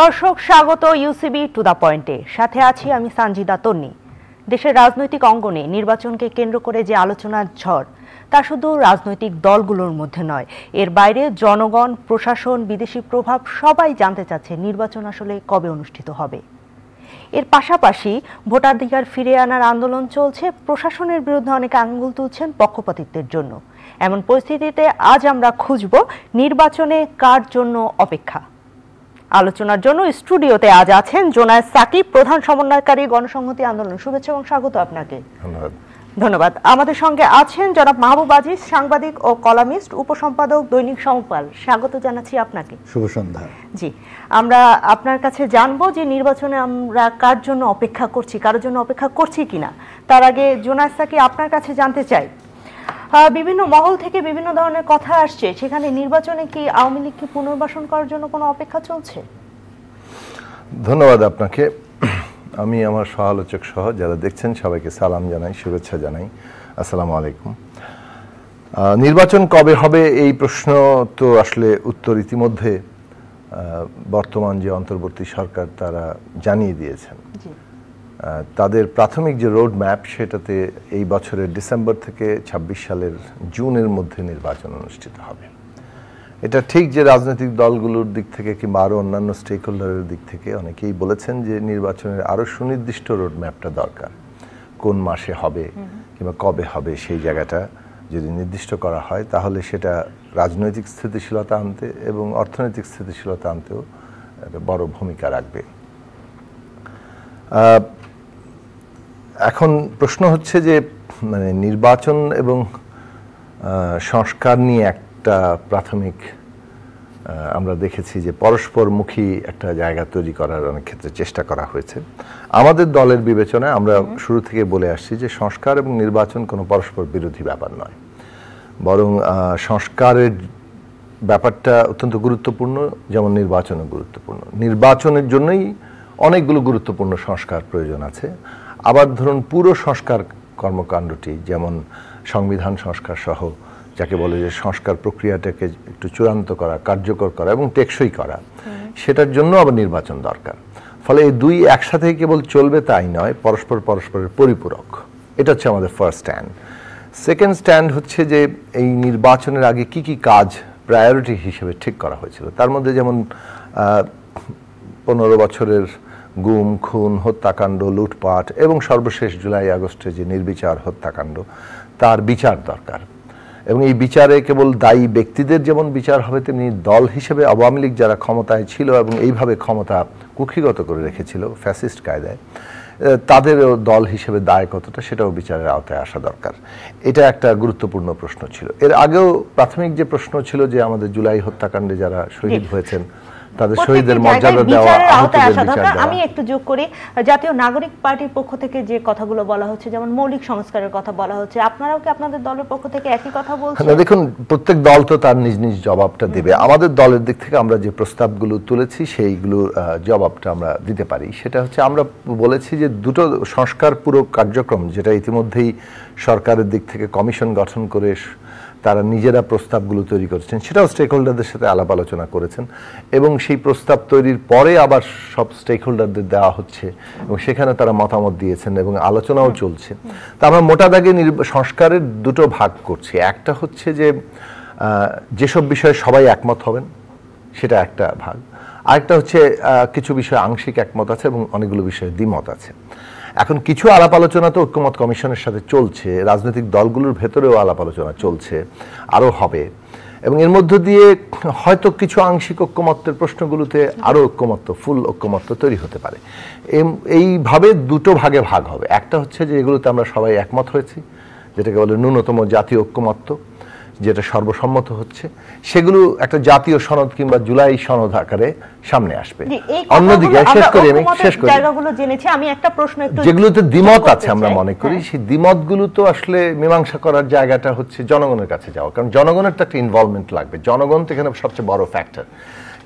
দর্শক স্বাগত UCB to the পয়েন্টে। সাথে আছি আমি সানজিদা তন্নি। দেশের রাজনৈতিক অঙ্গনে নির্বাচনকে কেন্দ্র করে যে আলোচনার ঝড়, তা শুধু রাজনৈতিক দলগুলোর মধ্যে নয়, এর বাইরে জনগণ, প্রশাসন, বিদেশি প্রভাব সবাই জানতে চাচ্ছে নির্বাচন আসলে কবে অনুষ্ঠিত হবে। এর পাশাপাশি ভোটাধিকার ফিরিয়ে আনার আন্দোলন চলছে, প্রশাসনের বিরুদ্ধে অনেকে আঙুল তুলছেন পক্ষপাতিত্বের জন্য। এমন পরিস্থিতিতে আজ আমরা খুঁজব নির্বাচনে কার জন্য অপেক্ষা। আলোচনার জন্য স্টুডিওতে আজ আছেন জোনায়েদ সাকিব, প্রধান সমন্বয়কারী গণসংহতি আন্দোলন। শুভেচ্ছা এবং স্বাগত আপনাকে। ধন্যবাদ। আমাদের সঙ্গে আছেন জনাব মাহবুব আজিজ, সাংবাদিক ও কলামিস্ট, উপসম্পাদক দৈনিক সমকাল। স্বাগত জানাচ্ছি আপনাকে। শুভ সন্ধ্যা। জি, আমরা আপনার কাছে জানবো যে নির্বাচনে আমরা কার জন্য অপেক্ষা করছি, কারোর জন্য অপেক্ষা করছি কিনা। তার আগে জোনায়েদ সাকিব, আপনার কাছে জানতে চাই, বিভিন্ন মহল থেকে বিভিন্ন ধরনের কথা আসছে, সেখানে নির্বাচনে কি আওয়ামী লীগকে পুনর্বাসন করার জন্য কোনো অপেক্ষা চলছে? ধন্যবাদ আপনাকে। আমি আমার সহ-আলোচক সহ যারা দেখছেন সবাইকে সালাম জানাই, শুভেচ্ছা জানাই। আসসালামু আলাইকুম। নির্বাচন কবে হবে এই প্রশ্ন তো আসলে উত্তর ইতিমধ্যে বর্তমান যে অন্তর্বর্তী সরকার তারা জানিয়ে দিয়েছেন। তাদের প্রাথমিক যে রোড ম্যাপ, সেটাতে এই বছরের ডিসেম্বর থেকে ২৬ সালের জুনের মধ্যে নির্বাচন অনুষ্ঠিত হবে। এটা ঠিক যে রাজনৈতিক দলগুলোর দিক থেকে কিংবা আরও অন্যান্য স্টেক হোল্ডারের দিক থেকে অনেকেই বলেছেন যে নির্বাচনের আরও সুনির্দিষ্ট রোড ম্যাপটা দরকার। কোন মাসে হবে কিংবা কবে হবে সেই জায়গাটা যদি নির্দিষ্ট করা হয়, তাহলে সেটা রাজনৈতিক স্থিতিশীলতা আনতে এবং অর্থনৈতিক স্থিতিশীলতা আনতেও একটা বড় ভূমিকা রাখবে। এখন প্রশ্ন হচ্ছে যে মানে নির্বাচন এবং সংস্কার নিয়ে একটা প্রাথমিক আমরা দেখেছি যে পরস্পরমুখী একটা জায়গা তৈরি করার অনেক ক্ষেত্রে চেষ্টা করা হয়েছে। আমাদের দলের বিবেচনায় আমরা শুরু থেকে বলে আসছি যে সংস্কার এবং নির্বাচন কোনো পরস্পর বিরোধী ব্যাপার নয়, বরং সংস্কারের ব্যাপারটা অত্যন্ত গুরুত্বপূর্ণ, যেমন নির্বাচনও গুরুত্বপূর্ণ। নির্বাচনের জন্যই অনেকগুলো গুরুত্বপূর্ণ সংস্কার প্রয়োজন আছে। আবার ধরুন পুরো সংস্কার কর্মকাণ্ডটি, যেমন সংবিধান সংস্কার সহ যাকে বলে যে সংস্কার প্রক্রিয়াটাকে একটু চূড়ান্ত করা, কার্যকর করা এবং টেকসই করা, সেটার জন্য আবার নির্বাচন দরকার। ফলে এই দুই একসাথে কেবল চলবে তাই নয়, পরস্পরের পরিপূরক। এটা হচ্ছে আমাদের ফার্স্ট স্ট্যান্ড। সেকেন্ড স্ট্যান্ড হচ্ছে যে এই নির্বাচনের আগে কি কি কাজ প্রায়োরিটি হিসেবে ঠিক করা হয়েছিল, তার মধ্যে যেমন 15 বছরের গুম, খুন, হত্যাকাণ্ড, লুটপাট এবং সর্বশেষ জুলাই আগস্টে যে নির্বিচার হত্যাকাণ্ড, তার বিচার দরকার। এবং এই বিচারে কেবল দায়ী ব্যক্তিদের যেমন বিচার হবে, তেমনি দল হিসেবে আওয়ামী লীগ যারা ক্ষমতায় ছিল এবং এইভাবে ক্ষমতা কুক্ষিগত করে রেখেছিল ফ্যাসিস্ট কায়দায়, তাদেরও দল হিসেবে দায় কতটা সেটাও বিচারের আওতায় আসা দরকার। এটা একটা গুরুত্বপূর্ণ প্রশ্ন ছিল। এর আগেও প্রাথমিক যে প্রশ্ন ছিল যে আমাদের জুলাই হত্যাকাণ্ডে যারা শহীদ হয়েছেন তাদের শহীদের মর্যাদা দেওয়া, আহতদের বিচার দেওয়া। আমি একটু যোগ করি, জাতীয় নাগরিক পার্টির পক্ষ থেকে যে কথাগুলো বলা হচ্ছে, যেমন মৌলিক সংস্কারের কথা বলা হচ্ছে, আপনারাও কি আপনাদের দলের পক্ষ থেকে একই কথা বলছেন? না, দেখুন, প্রত্যেক দল তো তার নিজ নিজ জবাবটা দেবে। আমাদের দলের দিক থেকে আমরা যে প্রস্তাবগুলো তুলেছি সেইগুলোর জবাবটা আমরা দিতে পারি। সেটা হচ্ছে আমরা বলেছি যে দুটো সংস্কার পুরো কার্যক্রম, যেটা ইতিমধ্যেই সরকারের দিক থেকে কমিশন গঠন করে তারা নিজেরা প্রস্তাবগুলো তৈরি করেছেন, সেটাও স্টেক হোল্ডারদের সাথে আলাপ আলোচনা করেছেন এবং সেই প্রস্তাব তৈরির পরে আবার সব স্টেক হোল্ডারদের দেওয়া হচ্ছে এবং সেখানে তারা মতামত দিয়েছেন এবং আলোচনাও চলছে। তা আমরা মোটা দাগে সংস্কারের দুটো ভাগ করছি। একটা হচ্ছে যে যেসব বিষয়ে সবাই একমত হবেন, সেটা একটা ভাগ। আরেকটা হচ্ছে কিছু বিষয়ে আংশিক একমত আছে এবং অনেকগুলো বিষয়ে দ্বিমত আছে। এখন কিছু আলাপ আলোচনা তো ঐক্যমত কমিশনের সাথে চলছে, রাজনৈতিক দলগুলোর ভেতরেও আলাপ আলোচনা চলছে, আরও হবে, এবং এর মধ্য দিয়ে হয়তো কিছু আংশিক ঐক্যমত্যের প্রশ্নগুলোতে আরও ঐক্যমত্য, ফুল ঐক্যমত্য তৈরি হতে পারে। এইভাবে দুটো ভাগে ভাগ হবে। একটা হচ্ছে যে এগুলোতে আমরা সবাই একমত হয়েছি, যেটাকে বলে ন্যূনতম জাতীয় ঐক্যমত্য, যেটা সর্বসম্মত হচ্ছে, সেগুলো একটা জাতীয় সনদ কিংবা জুলাই সনদ আকারে সামনে আসবে। অন্যদিকে যেগুলোতে দ্বিমত আছে আমরা মনে করি সেই দ্বিমতগুলো তো আসলে মীমাংসা করার জায়গাটা হচ্ছে জনগণের কাছে যাওয়া, কারণ জনগণের তো একটা ইনভলভমেন্ট লাগবে। জনগণ তো এখানে সবচেয়ে বড় ফ্যাক্টর,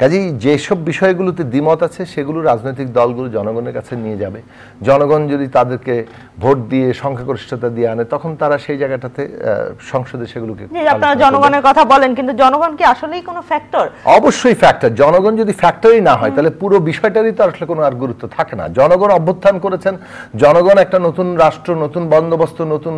কাজেই যেসব বিষয়গুলোতে দ্বিমত আছে সেগুলো রাজনৈতিক দলগুলো জনগণের কাছে নিয়ে যাবে। জনগণ যদি তাদেরকে ভোট দিয়ে সংখ্যাগরিষ্ঠতা দিয়ে আনে তখন তারা সেই জায়গাটাতে সংসদে সেগুলোকে। আপনারা জনগণের কথা বলেন, কিন্তু জনগণ কি আসলেই কোনো ফ্যাক্টর? অবশ্যই ফ্যাক্টর। জনগণ যদি ফ্যাক্টরই না হয় তাহলে পুরো বিষয়টারই তো আসলে কোনো আর গুরুত্ব থাকে না। জনগণ অভ্যুত্থান করেছেন, জনগণ একটা নতুন রাষ্ট্র, নতুন বন্দোবস্ত, নতুন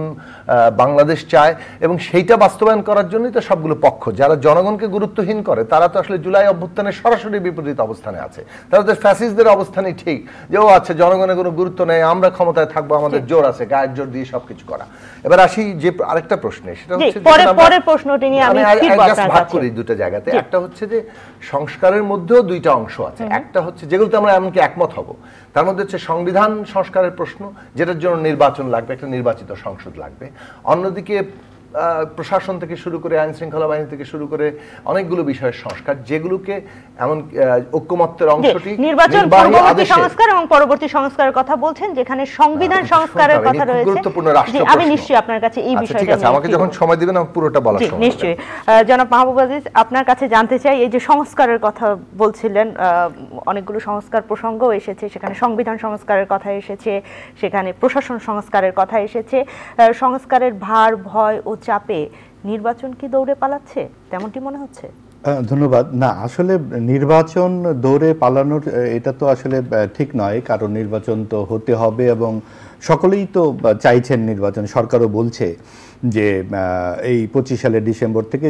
বাংলাদেশ চায় এবং সেইটা বাস্তবায়ন করার জন্যই তো সবগুলো পক্ষ। যারা জনগণকে গুরুত্বহীন করে তারা তো আসলে জুলাই অভ্যুত্থানের সরাসরি বিপরীত অবস্থানে আছে। তারা তো ফ্যাসিস্টদের অবস্থানই ঠিক, যে ও আচ্ছা জনগণের কোনো গুরুত্ব নেই, আমরা ক্ষমতায় থাকবো, আমাদের জোর আছে, গায়ের জোর দিয়ে সবকিছু করা। এবার আসি যে আরেকটা প্রশ্নে, সেটা হচ্ছে পরের প্রশ্নটি নিয়ে আমি ভাগ করি দুটো জায়গাতে। একটা হচ্ছে যে সংস্কারের মধ্যেও দুইটা অংশ আছে। একটা হচ্ছে যেগুলোতে আমরা এমনকি একমত হব, তার মধ্যে হচ্ছে সংবিধান সংস্কারের প্রশ্ন, যেটার জন্য নির্বাচন লাগবে, একটা নির্বাচিত সংসদ লাগবে। অন্যদিকে প্রশাসন থেকে শুরু করে আইন শৃঙ্খলা বাহিনী থেকে শুরু করে অনেকগুলো বিষয়ের সংস্কার, যেগুলোকে এমন ঐক্যমত্যের অংশটি নির্বাচন পূর্ববর্তী সংস্কার এবং পরবর্তী সংস্কারের কথা বলছেন, যেখানে সংবিধান সংস্কারের কথা রয়েছে। গুরুত্বপূর্ণ রাষ্ট্র প্রশ্ন। আমি নিশ্চয়ই আপনার কাছে এই বিষয়টা নিয়ে আমাকে যখন সময় দিবেন আমি পুরোটা বলার সময় দেব। নিশ্চয়ই। জনাব মাহবুব আজিজ, আপনার কাছে জানতে চাই, এই যে সংস্কারের কথা বলছিলেন, অনেকগুলো সংস্কার প্রসঙ্গও এসেছে, সেখানে সংবিধান সংস্কারের কথা এসেছে, সেখানে প্রশাসন সংস্কারের কথা এসেছে। সংস্কারের ভার, ভয় ও চাপে নির্বাচন কি দৌড়ে পালাচ্ছে, তেমনটি মনে হচ্ছে? ধন্যবাদ। না, আসলে নির্বাচন দৌড়ে পালানোর এটা তো আসলে ঠিক নয়, কারণ নির্বাচন তো হতে হবে এবং সকলেই তো চাইছেন নির্বাচন। সরকারও বলছে যে এই 25 সালের ডিসেম্বর থেকে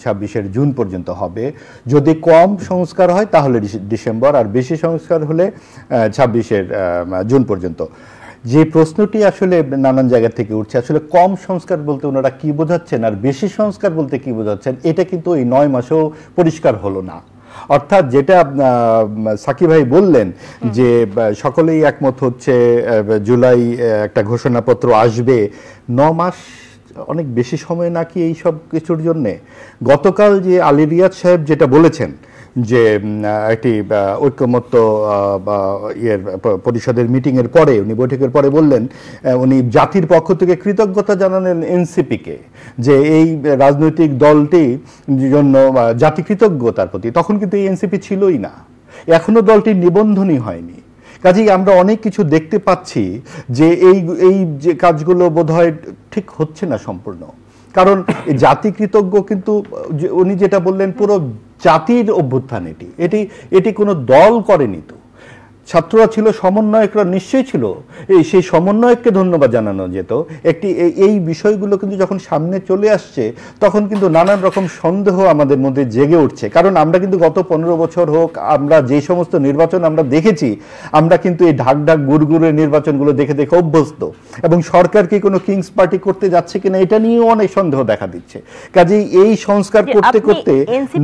26-এর জুন পর্যন্ত হবে। যদি কম সংস্কার হয় তাহলে ডিসেম্বর, আর বেশি সংস্কার হলে 26-এর জুন পর্যন্ত। যে প্রশ্নটি আসলে নানান জায়গা থেকে উঠছে, আসলে কম সংস্কার বলতে ওনারা কি বোঝাচ্ছেন আর বেশি সংস্কার বলতে কি বোঝাচ্ছেন, এটা কিন্তু এই 9 মাসেও পরিষ্কার হলো না। অর্থাৎ যেটা সাকিব ভাই বললেন যে সকলেই একমত হচ্ছে জুলাই একটা ঘোষণাপত্র আসবে, 9 মাস অনেক বেশি সময় নাকি এই সব কিছুর জন্যে। গতকাল যে আলী রিয়াদ সাহেব যেটা বলেছেন যে একটি ঐক্যমত্য পরিষদের মিটিংয়ের পরে, উনি বৈঠকের পরে বললেন, উনি জাতির পক্ষ থেকে কৃতজ্ঞতা জানালেন এনসিপিকে যে এই রাজনৈতিক দলটি জন্য জাতি কৃতজ্ঞতার প্রতি। তখন কিন্তু এই এনসিপি ছিলই না, এখনো দলটির নিবন্ধনই হয়নি। কাজেই আমরা অনেক কিছু দেখতে পাচ্ছি যে এই যে কাজগুলো বোধহয় ঠিক হচ্ছে না সম্পূর্ণ। কারণ জাতি কৃতজ্ঞ, কিন্তু উনি যেটা বললেন পুরো জাতির অভ্যুত্থান, এটি কোনো দল করেনি। তো ছাত্ররা ছিল, সমন্বয়করা নিশ্চয়ই ছিল, সেই সমন্বয়ককে ধন্যবাদ জানানো যেত। এই বিষয়গুলো কিন্তু যখন সামনে চলে আসছে তখন কিন্তু নানান রকম সন্দেহ আমাদের মধ্যে জেগে উঠছে। কারণ আমরা কিন্তু গত 15 বছর হোক, আমরা যে সমস্ত নির্বাচন আমরা দেখেছি, আমরা কিন্তু এই ঢাক গুড়গুড়ের নির্বাচনগুলো দেখে দেখে অভ্যস্ত, এবং সরকার কি কোনো কিংস পার্টি করতে যাচ্ছে কিনা এটা নিয়েও অনেক সন্দেহ দেখা দিচ্ছে। কাজেই এই সংস্কার করতে করতে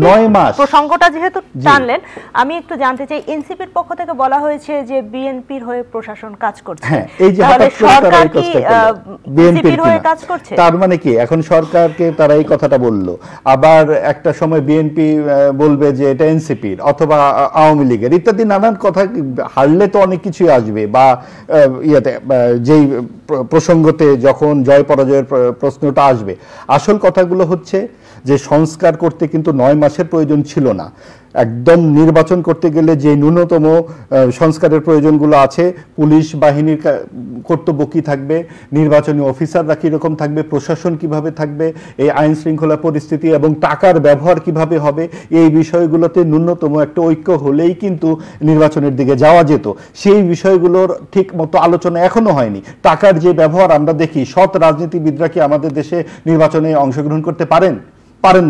9 মাস। প্রসঙ্গটা যেহেতু টানলেন, আমি একটু জানতে চাই, এনসিপির পক্ষ থেকে বলা হয়েছে যে বিএনপির হয়ে প্রশাসন কাজ করছে। এই যে সরকার কি বিএনপির হয়ে কাজ করছে, তার মানে কি এখন সরকারকে তারা এই কথাটা বলল, আবার একটা সময় বিএনপি বলবে যে এটা এনসিপির অথবা আওয়ামী লীগের ইত্যাদি নানান কথা। হারলে তো অনেক কিছুই আসবে, বা ইয়াতে যেই প্রসঙ্গতে যখন জয় পরাজয়ের প্রশ্নটা আসবে। আসল কথাগুলো হচ্ছে যে সংস্কার করতে কিন্তু 9 মাসের প্রয়োজন ছিল না। একদম নির্বাচন করতে গেলে যে ন্যূনতম সংস্কারের প্রয়োজনগুলো আছে, পুলিশ বাহিনীর কর্তব্য কী থাকবে, নির্বাচনী অফিসাররা কীরকম থাকবে, প্রশাসন কিভাবে থাকবে, এই আইন শৃঙ্খলা পরিস্থিতি এবং টাকার ব্যবহার কিভাবে হবে, এই বিষয়গুলোতে ন্যূনতম একটা ঐক্য হলেই কিন্তু নির্বাচনের দিকে যাওয়া যেত। সেই বিষয়গুলোর ঠিক মতো আলোচনা এখনো হয়নি। টাকার যে ব্যবহার আমরা দেখি, সৎ রাজনীতিবিদরা কি আমাদের দেশে নির্বাচনে অংশগ্রহণ করতে পারেন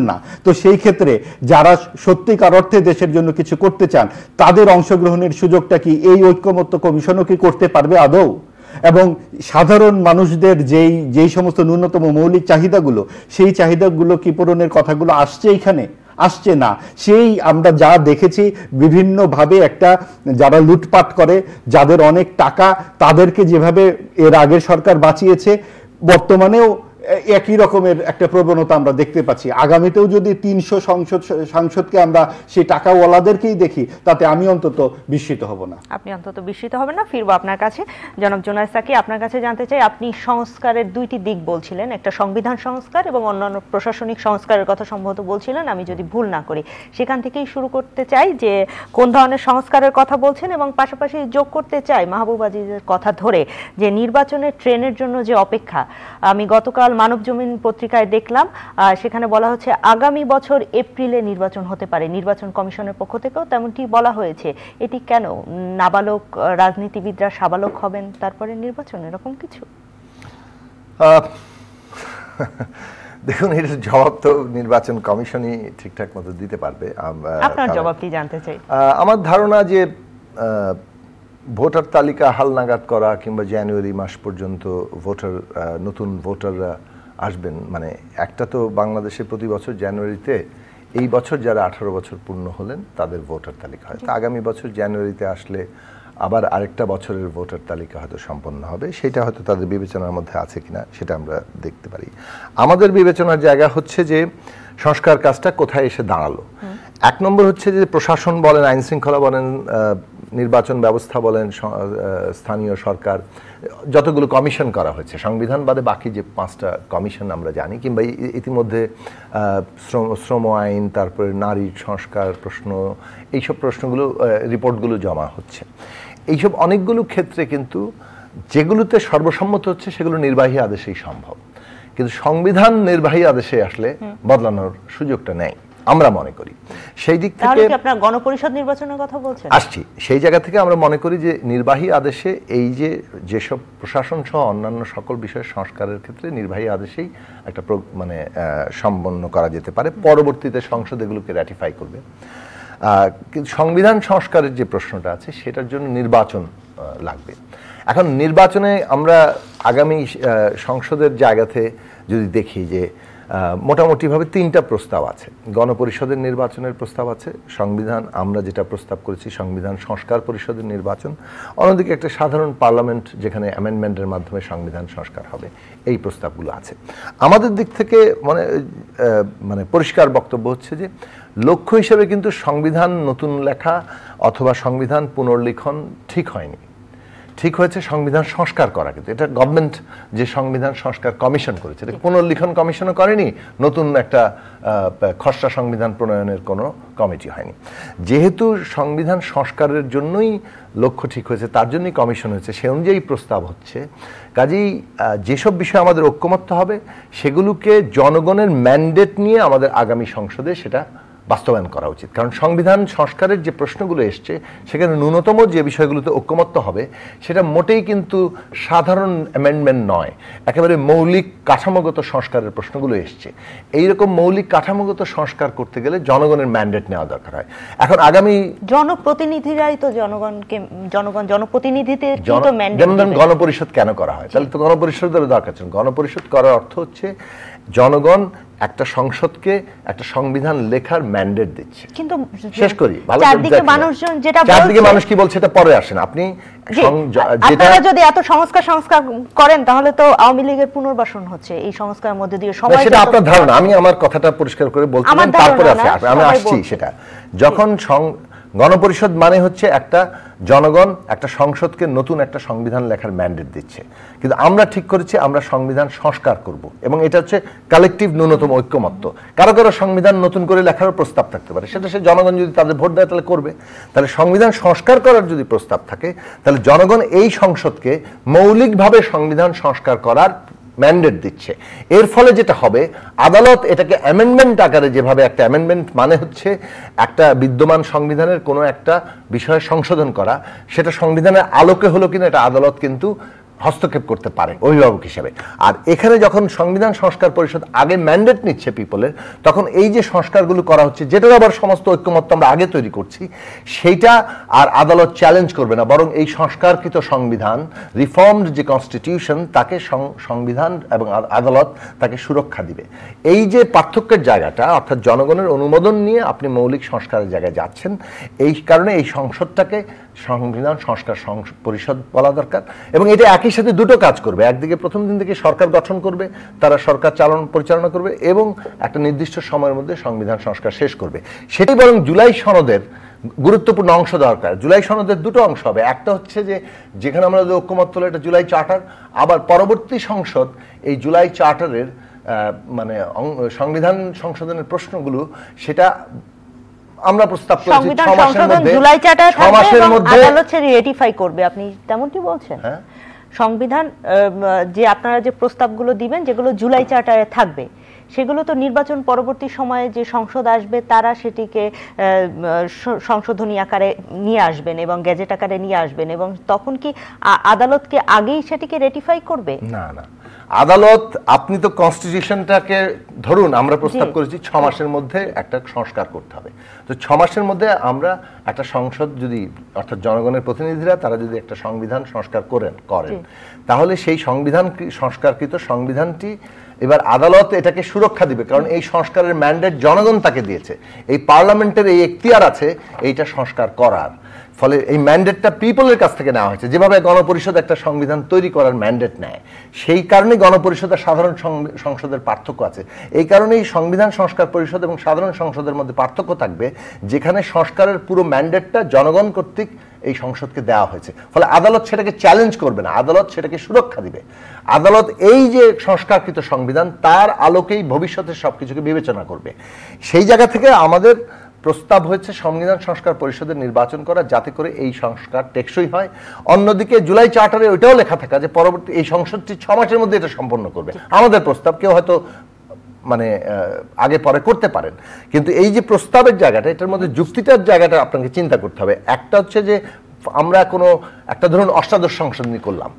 না? তো সেই ক্ষেত্রে যারা সত্যিকার অর্থে দেশের জন্য কিছু করতে চান, তাদের অংশগ্রহণের সুযোগটা কি এই ঐক্যমত্য কমিশনও কি করতে পারবে আদৌ? এবং সাধারণ মানুষদের যেই সমস্ত ন্যূনতম মৌলিক চাহিদাগুলো, সেই চাহিদাগুলো কি পূরণের কথাগুলো আসছে এইখানে? আসছে না। সেই আমরা যা দেখেছি বিভিন্নভাবে একটা যারা লুটপাট করে, যাদের অনেক টাকা, তাদেরকে যেভাবে এর আগের সরকার বাঁচিয়েছে, বর্তমানেও একই রকমের একটা প্রবণতা আমরা দেখতে পাচ্ছি। আগামীতেও যদি 300 সাংসদকে আমরা সেই টাকাওয়ালাদেরকেই দেখি, তাতে আমি অন্তত বিস্মিত হব না। আপনি অন্তত বিস্মিত হবেন না। ফিরবো আপনার কাছে। জনাব জোনায়েদ সাকি, আপনার কাছে জানতে চাই, আপনি সংস্কারের দুইটি দিক বলছিলেন, একটা সংবিধান সংস্কার এবং অন্যান্য প্রশাসনিক সংস্কারের কথা সম্ভবত বলছিলেন, আমি যদি ভুল না করি। সেখান থেকেই শুরু করতে চাই যে কোন ধরনের সংস্কারের কথা বলছেন, এবং পাশাপাশি যোগ করতে চাই মাহবুব আজিজের কথা ধরে যে নির্বাচনের ট্রেনের জন্য যে অপেক্ষা। আমি গতকাল মানবজমিন পত্রিকায় দেখলাম, সেখানে বলা হচ্ছে আগামী বছর এপ্রিলে নির্বাচন হতে পারে। নির্বাচন কমিশনের পক্ষ থেকেও তেমনটি বলা হয়েছে। এটি কেন? নাবালক রাজনীতিবিদরা সাবালক হবেন তারপরে নির্বাচন, এরকম কিছু? দেখুন, এর জবাব তো নির্বাচন কমিশনই ঠিকঠাক মতো দিতে পারবে। আপনার জবাবটি জানতে চাই। আমার ধারণা যে ভোটার তালিকা হালনাগাদ করা কিংবা জানুয়ারি মাস পর্যন্ত নতুন ভোটাররা আসবেন, মানে একটা তো বাংলাদেশে প্রতি বছর জানুয়ারিতে, এই বছর যারা 18 বছর পূর্ণ হলেন তাদের ভোটার তালিকা হয়। তো আগামী বছর জানুয়ারিতে আসলে আবার আরেকটা বছরের ভোটার তালিকা হয়তো সম্পন্ন হবে। সেটা হয়তো তাদের বিবেচনার মধ্যে আছে কিনা সেটা আমরা দেখতে পারি। আমাদের বিবেচনার জায়গা হচ্ছে যে সংস্কার কাজটা কোথায় এসে দাঁড়ালো। এক নম্বর হচ্ছে যে প্রশাসন বলেন, আইন শৃঙ্খলা বলেন, নির্বাচন ব্যবস্থা বলেন, স্থানীয় সরকার, যতগুলো কমিশন করা হয়েছে সংবিধান বাদে বাকি যে 5টা কমিশন আমরা জানি, কিংবা ইতিমধ্যে শ্রম আইন, তারপরে নারী সংস্কার প্রশ্ন, এইসব প্রশ্নগুলো রিপোর্টগুলো জমা হচ্ছে। এইসব অনেকগুলো ক্ষেত্রে কিন্তু যেগুলোতে সর্বসম্মত হচ্ছে সেগুলো নির্বাহী আদেশেই সম্ভব, কিন্তু সংবিধান নির্বাহী আদেশে আসলে বদলানোর সুযোগটা নেই আমরা মনে করি। সেই দিক থেকে আপনারা গণপরিষদ নির্বাচনের কথা বলছেন। আসছি সেই জায়গা থেকে আমরা মনে করি যে নির্বাহী আদেশে এই যেসব প্রশাসন সহ অন্যান্য সকল বিষয়ের সংস্কারের ক্ষেত্রে নির্বাহী আদেশেই একটা মানে সম্পন্ন করা যেতে পারে। পরবর্তীতে সংসদ এগুলোকে র্যাটিফাই করবে। কিন্তু সংবিধান সংস্কারের যে প্রশ্নটা আছে সেটার জন্য নির্বাচন লাগবে। এখন নির্বাচনে আমরা আগামী সংসদের জায়গাতে যদি দেখি যে মোটামুটিভাবে 3টা প্রস্তাব আছে। গণপরিষদের নির্বাচনের প্রস্তাব আছে, সংবিধান আমরা যেটা প্রস্তাব করেছি সংবিধান সংস্কার পরিষদের নির্বাচন, অন্যদিকে একটা সাধারণ পার্লামেন্ট যেখানে অ্যামেন্ডমেন্টের মাধ্যমে সংবিধান সংস্কার হবে, এই প্রস্তাবগুলো আছে। আমাদের দিক থেকে মানে পরিষ্কার বক্তব্য হচ্ছে যে লক্ষ্য হিসেবে কিন্তু সংবিধান নতুন লেখা অথবা সংবিধান পুনর্লিখন ঠিক হয়নি, ঠিক হয়েছে সংবিধান সংস্কার করা। কিন্তু এটা গভর্নমেন্ট যে সংবিধান সংস্কার কমিশন করেছে, এটা পুনর্লিখন কমিশনও করেনি, নতুন একটা খসড়া সংবিধান প্রণয়নের কোনো কমিটি হয়নি। যেহেতু সংবিধান সংস্কারের জন্যই লক্ষ্য ঠিক হয়েছে, তার জন্যই কমিশন হয়েছে, সে অনুযায়ী প্রস্তাব হচ্ছে। কাজেই যেসব বিষয়ে আমাদের ঐক্যমত্য হবে সেগুলোকে জনগণের ম্যান্ডেট নিয়ে আমাদের আগামী সংসদে সেটা বাস্তবায়ন করা উচিত। কারণ সংবিধান সংস্কারের যে প্রশ্নগুলো এসছে সেখানে ন্যূনতম যে বিষয়গুলোতে ঐক্যমত্য হবে সেটা মোটেই কিন্তু সাধারণ অ্যামেন্ডমেন্ট নয়, একেবারে মৌলিক কাঠামোগত সংস্কারের প্রশ্নগুলো এসছে। এইরকম মৌলিক কাঠামোগত সংস্কার করতে গেলে জনগণের ম্যান্ডেট নেওয়া দরকার হয়। এখন আগামী জনপ্রতিনিধিরাই তো জনপ্রতিনিধিদের যেমন গণপরিষদ কেন করা হয়, তাহলে তো গণপরিষদের দরকার ছিল। গণপরিষদ করার অর্থ হচ্ছে জনগণ একটা সংসদকে একটা সংবিধান লেখার ম্যান্ডেট দিচ্ছে। কিন্তু শেষ করি, চারদিকে মানুষজন যেটা বলছে, চারদিকে মানুষ কি বলছে এটা পরে আসেন। আপনি আপনারা যদি এত সংস্কার করেন তাহলে তো আওয়ামী লীগের পুনর্বাসন হচ্ছে এই সংস্কারের মধ্যে দিয়ে সবাই, সেটা আপনার ধারণা। আমি আমার কথাটা পরিষ্কার করে বলতে তারপরে আমি আসছি সেটা। যখন গণপরিষদ মানে হচ্ছে একটা জনগণ একটা সংসদকে নতুন একটা সংবিধান লেখার ম্যান্ডেট দিচ্ছে, কিন্তু আমরা ঠিক করেছি আমরা সংবিধান সংস্কার করব, এবং এটা হচ্ছে কালেকটিভ ন্যূনতম ঐক্যমত্য। কারো কারো সংবিধান নতুন করে লেখার প্রস্তাব থাকতে পারে, সেটা সে জনগণ যদি তাদের ভোট দেয় তাহলে করবে। তাহলে সংবিধান সংস্কার করার যদি প্রস্তাব থাকে তাহলে জনগণ এই সংসদকে মৌলিকভাবে সংবিধান সংস্কার করার ম্যান্ডেট দিচ্ছে। এর ফলে যেটা হবে, আদালত এটাকে অ্যামেন্ডমেন্ট আকারে, যেভাবে একটা অ্যামেন্ডমেন্ট মানে হচ্ছে একটা বিদ্যমান সংবিধানের কোনো একটা বিষয় সংশোধন করা, সেটা সংবিধানের আলোকে হলো কিনা এটা আদালত কিন্তু হস্তক্ষেপ করতে পারে অভিভাবক হিসেবে। আর এখানে যখন সংবিধান সংস্কার পরিষদ আগে ম্যান্ডেট নিচ্ছে পিপলের, তখন এই যে সংস্কারগুলো করা হচ্ছে যেটার আবার সমস্ত ঐক্যমত্য আমরা আগে তৈরি করছি, সেইটা আর আদালত চ্যালেঞ্জ করবে না, বরং এই সংস্কারকৃত সংবিধান, রিফর্মড যে কনস্টিটিউশন, তাকে সংবিধান এবং আদালত তাকে সুরক্ষা দিবে। এই যে পার্থক্যের জায়গাটা, অর্থাৎ জনগণের অনুমোদন নিয়ে আপনি মৌলিক সংস্কারের জায়গায় যাচ্ছেন, এই কারণে এই সংসদটাকে সংবিধান সংস্কার পরিষদ বলা দরকার। এবং এটা একই একই সাথে দুটো কাজ করবে, একদিকে প্রথম দিন থেকে সরকার গঠন করবে, তারা সরকার পরিচালনা করবে এবং একটা নির্দিষ্ট সময়ের মধ্যে সংবিধান সংস্কার শেষ করবে। সেটাই বরং জুলাই সনদের গুরুত্বপূর্ণ অংশ দরকার। জুলাই সনদের দুটো অংশ হবে, একটা হচ্ছে যে যেখানে আমরা ঐক্যমত হলো এটা জুলাই চার্টার, আবার পরবর্তী সংসদ এই জুলাই চার্টারের মানে সংবিধান সংশোধনের প্রশ্নগুলো সেটা আমরা প্রস্তাব করেছি 6 মাসের মধ্যে, জুলাই চার্টার 6 মাসের মধ্যে আদালত রেটিফাই করবে। আপনি তেমনটি বলছেন? হ্যাঁ, সংবিধান যে আপনারা যে প্রস্তাবগুলো দিবেন যেগুলো জুলাই চার্টারে থাকবে সেগুলো তো নির্বাচন পরবর্তী সময়ে যে সংসদ আসবে তারা সেটিকে সংশোধনী আকারে নিয়ে আসবেন এবং গেজেট আকারে নিয়ে আসবেন, এবং তখন কি আদালতকে আগেই সেটিকে রেটিফাই করবে? না না, আদালত, আপনি তো কনস্টিটিউশনটাকে ধরুন আমরা প্রস্তাব করেছি 6 মাসের মধ্যে একটা সংস্কার করতে হবে, তো 6 মাসের মধ্যে আমরা একটা সংসদ যদি, অর্থাৎ জনগণের প্রতিনিধিরা তারা যদি একটা সংবিধান সংস্কার করেন তাহলে সেই সংস্কারকৃত সংবিধানটি এবার আদালত এটাকে সুরক্ষা দিবে, কারণ এই সংস্কারের ম্যান্ডেট জনগণ তাকে দিয়েছে, এই পার্লামেন্টের এই এখতিয়ার আছে এইটা সংস্কার করার। ফলে এই ম্যান্ডেটটা পিপলের কাছ থেকে নেওয়া হয়েছে, যেভাবে গণপরিষদ একটা সংবিধান তৈরি করার ম্যান্ডেট নেয়, সেই কারণে গণপরিষদ আর সাধারণ সংসদের পার্থক্য আছে। এই কারণেই সংবিধান সংস্কার পরিষদ এবং সাধারণ সংসদের মধ্যে পার্থক্য থাকবে, যেখানে সংস্কারের পুরো ম্যান্ডেটটা জনগণ কর্তৃক এই সংসদকে দেওয়া হয়েছে। ফলে আদালত সেটাকে চ্যালেঞ্জ করবে না, আদালত সেটাকে সুরক্ষা দিবে। আদালত এই যে সংস্কারকৃত সংবিধান তার আলোকেই ভবিষ্যতের সবকিছুকে বিবেচনা করবে। সেই জায়গা থেকে আমাদের প্রস্তাব হয়েছে সংবিধান সংস্কার পরিষদের নির্বাচন করা, যাতে করে এই সংস্কার টেকসই হয়। অন্যদিকে জুলাই চার্টারে ওইটাও লেখা থাকা যে পরবর্তী এই সংসদটি 6 মাসের মধ্যে এটা সম্পন্ন করবে। আমাদের প্রস্তাব কেউ হয়তো মানে আগে পরে করতে পারেন, কিন্তু এই যে প্রস্তাবের জায়গাটা, এটার মধ্যে যুক্তিটার জায়গাটা আপনাকে চিন্তা করতে হবে। একটা হচ্ছে যে আমরা কোনো একটা ধরুন অষ্টাদশ সংশোধনী করলাম,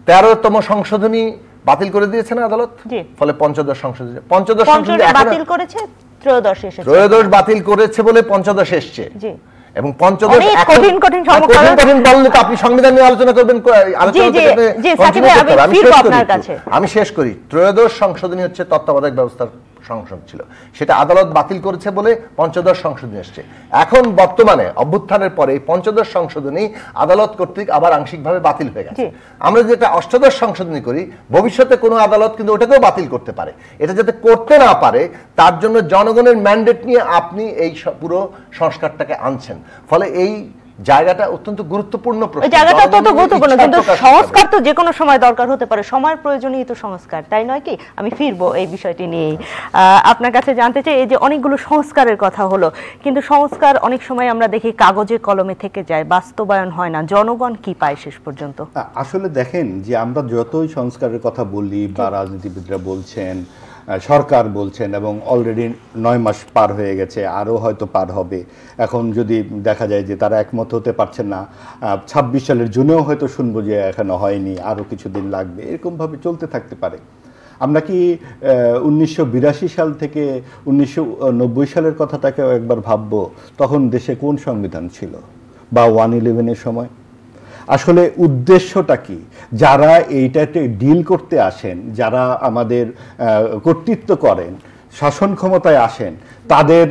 13তম সংশোধনী বাতিল করে দিয়েছে না আদালত, ফলে পঞ্চদশ সংশোধনী বাতিল করেছে, ত্রয়োদশ বাতিল করেছে বলে পঞ্চদশ এসছে, এবং পঞ্চদশ কঠিন বললে তো আপনি সংবিধান নিয়ে আলোচনা করবেন, আমি শেষ করি। ত্রয়োদশ সংশোধনী হচ্ছে তত্ত্বাবধায়ক ব্যবস্থার সংসদ ছিল, সেটা আদালত বাতিল করেছে বলে পঞ্চদশ সংশোধনী এসছে। এখন বর্তমানে অভ্যুত্থানের পরে পঞ্চদশ সংশোধনী আদালত কর্তৃক আবার আংশিকভাবে বাতিল হয়ে গেছে। আমরা যেটা অষ্টাদশ সংশোধনী করি, ভবিষ্যতে কোনো আদালত কিন্তু ওটাকেও বাতিল করতে পারে। এটা যাতে করতে না পারে তার জন্য জনগণের ম্যান্ডেট নিয়ে আপনি এই পুরো সংস্কারটাকে আনছেন, ফলে এই জায়গাটা অত্যন্ত গুরুত্বপূর্ণ প্রশ্ন। জায়গাটা অত্যন্ত গুরুত্বপূর্ণ, কিন্তু সংস্কার তো যে কোনো সময় দরকার হতে পারে, সময়ের প্রয়োজনেই তো সংস্কার, তাই নয় কি? আমি ফিরবো এই বিষয়টি নিয়েই। আপনার কাছে জানতে চাই, এই যে অনেকগুলো সংস্কারের কথা হলো, কিন্তু সংস্কার অনেক সময় আমরা দেখি কাগজে কলমে থেকে যায়, বাস্তবায়ন হয় না, জনগণ কি পায় শেষ পর্যন্ত? আসলে দেখেন যে আমরা যতই সংস্কারের কথা বলি বা রাজনীতিবিদরা বলছেন, সরকার বলছেন, এবং অলরেডি 9 মাস পার হয়ে গেছে, আরও হয়তো পার হবে। এখন যদি দেখা যায় যে তারা একমত হতে পারছেন না, 26 সালের জুনেও হয়তো শুনবো যে এখনো হয়নি, আরও কিছুদিন লাগবে, এরকমভাবে চলতে থাকতে পারে। আমরা কি 1982 সাল থেকে 1990 সালের কথাটাকেও একবার ভাববো, তখন দেশে কোন সংবিধান ছিল, বা 111-এর সময়? আসলে উদ্দেশ্যটা কি? যারা এইটাতে ডিল করতে আসেন, যারা আমাদের কর্তৃত্ব করেন, শাসন ক্ষমতায় আসেন, তাদের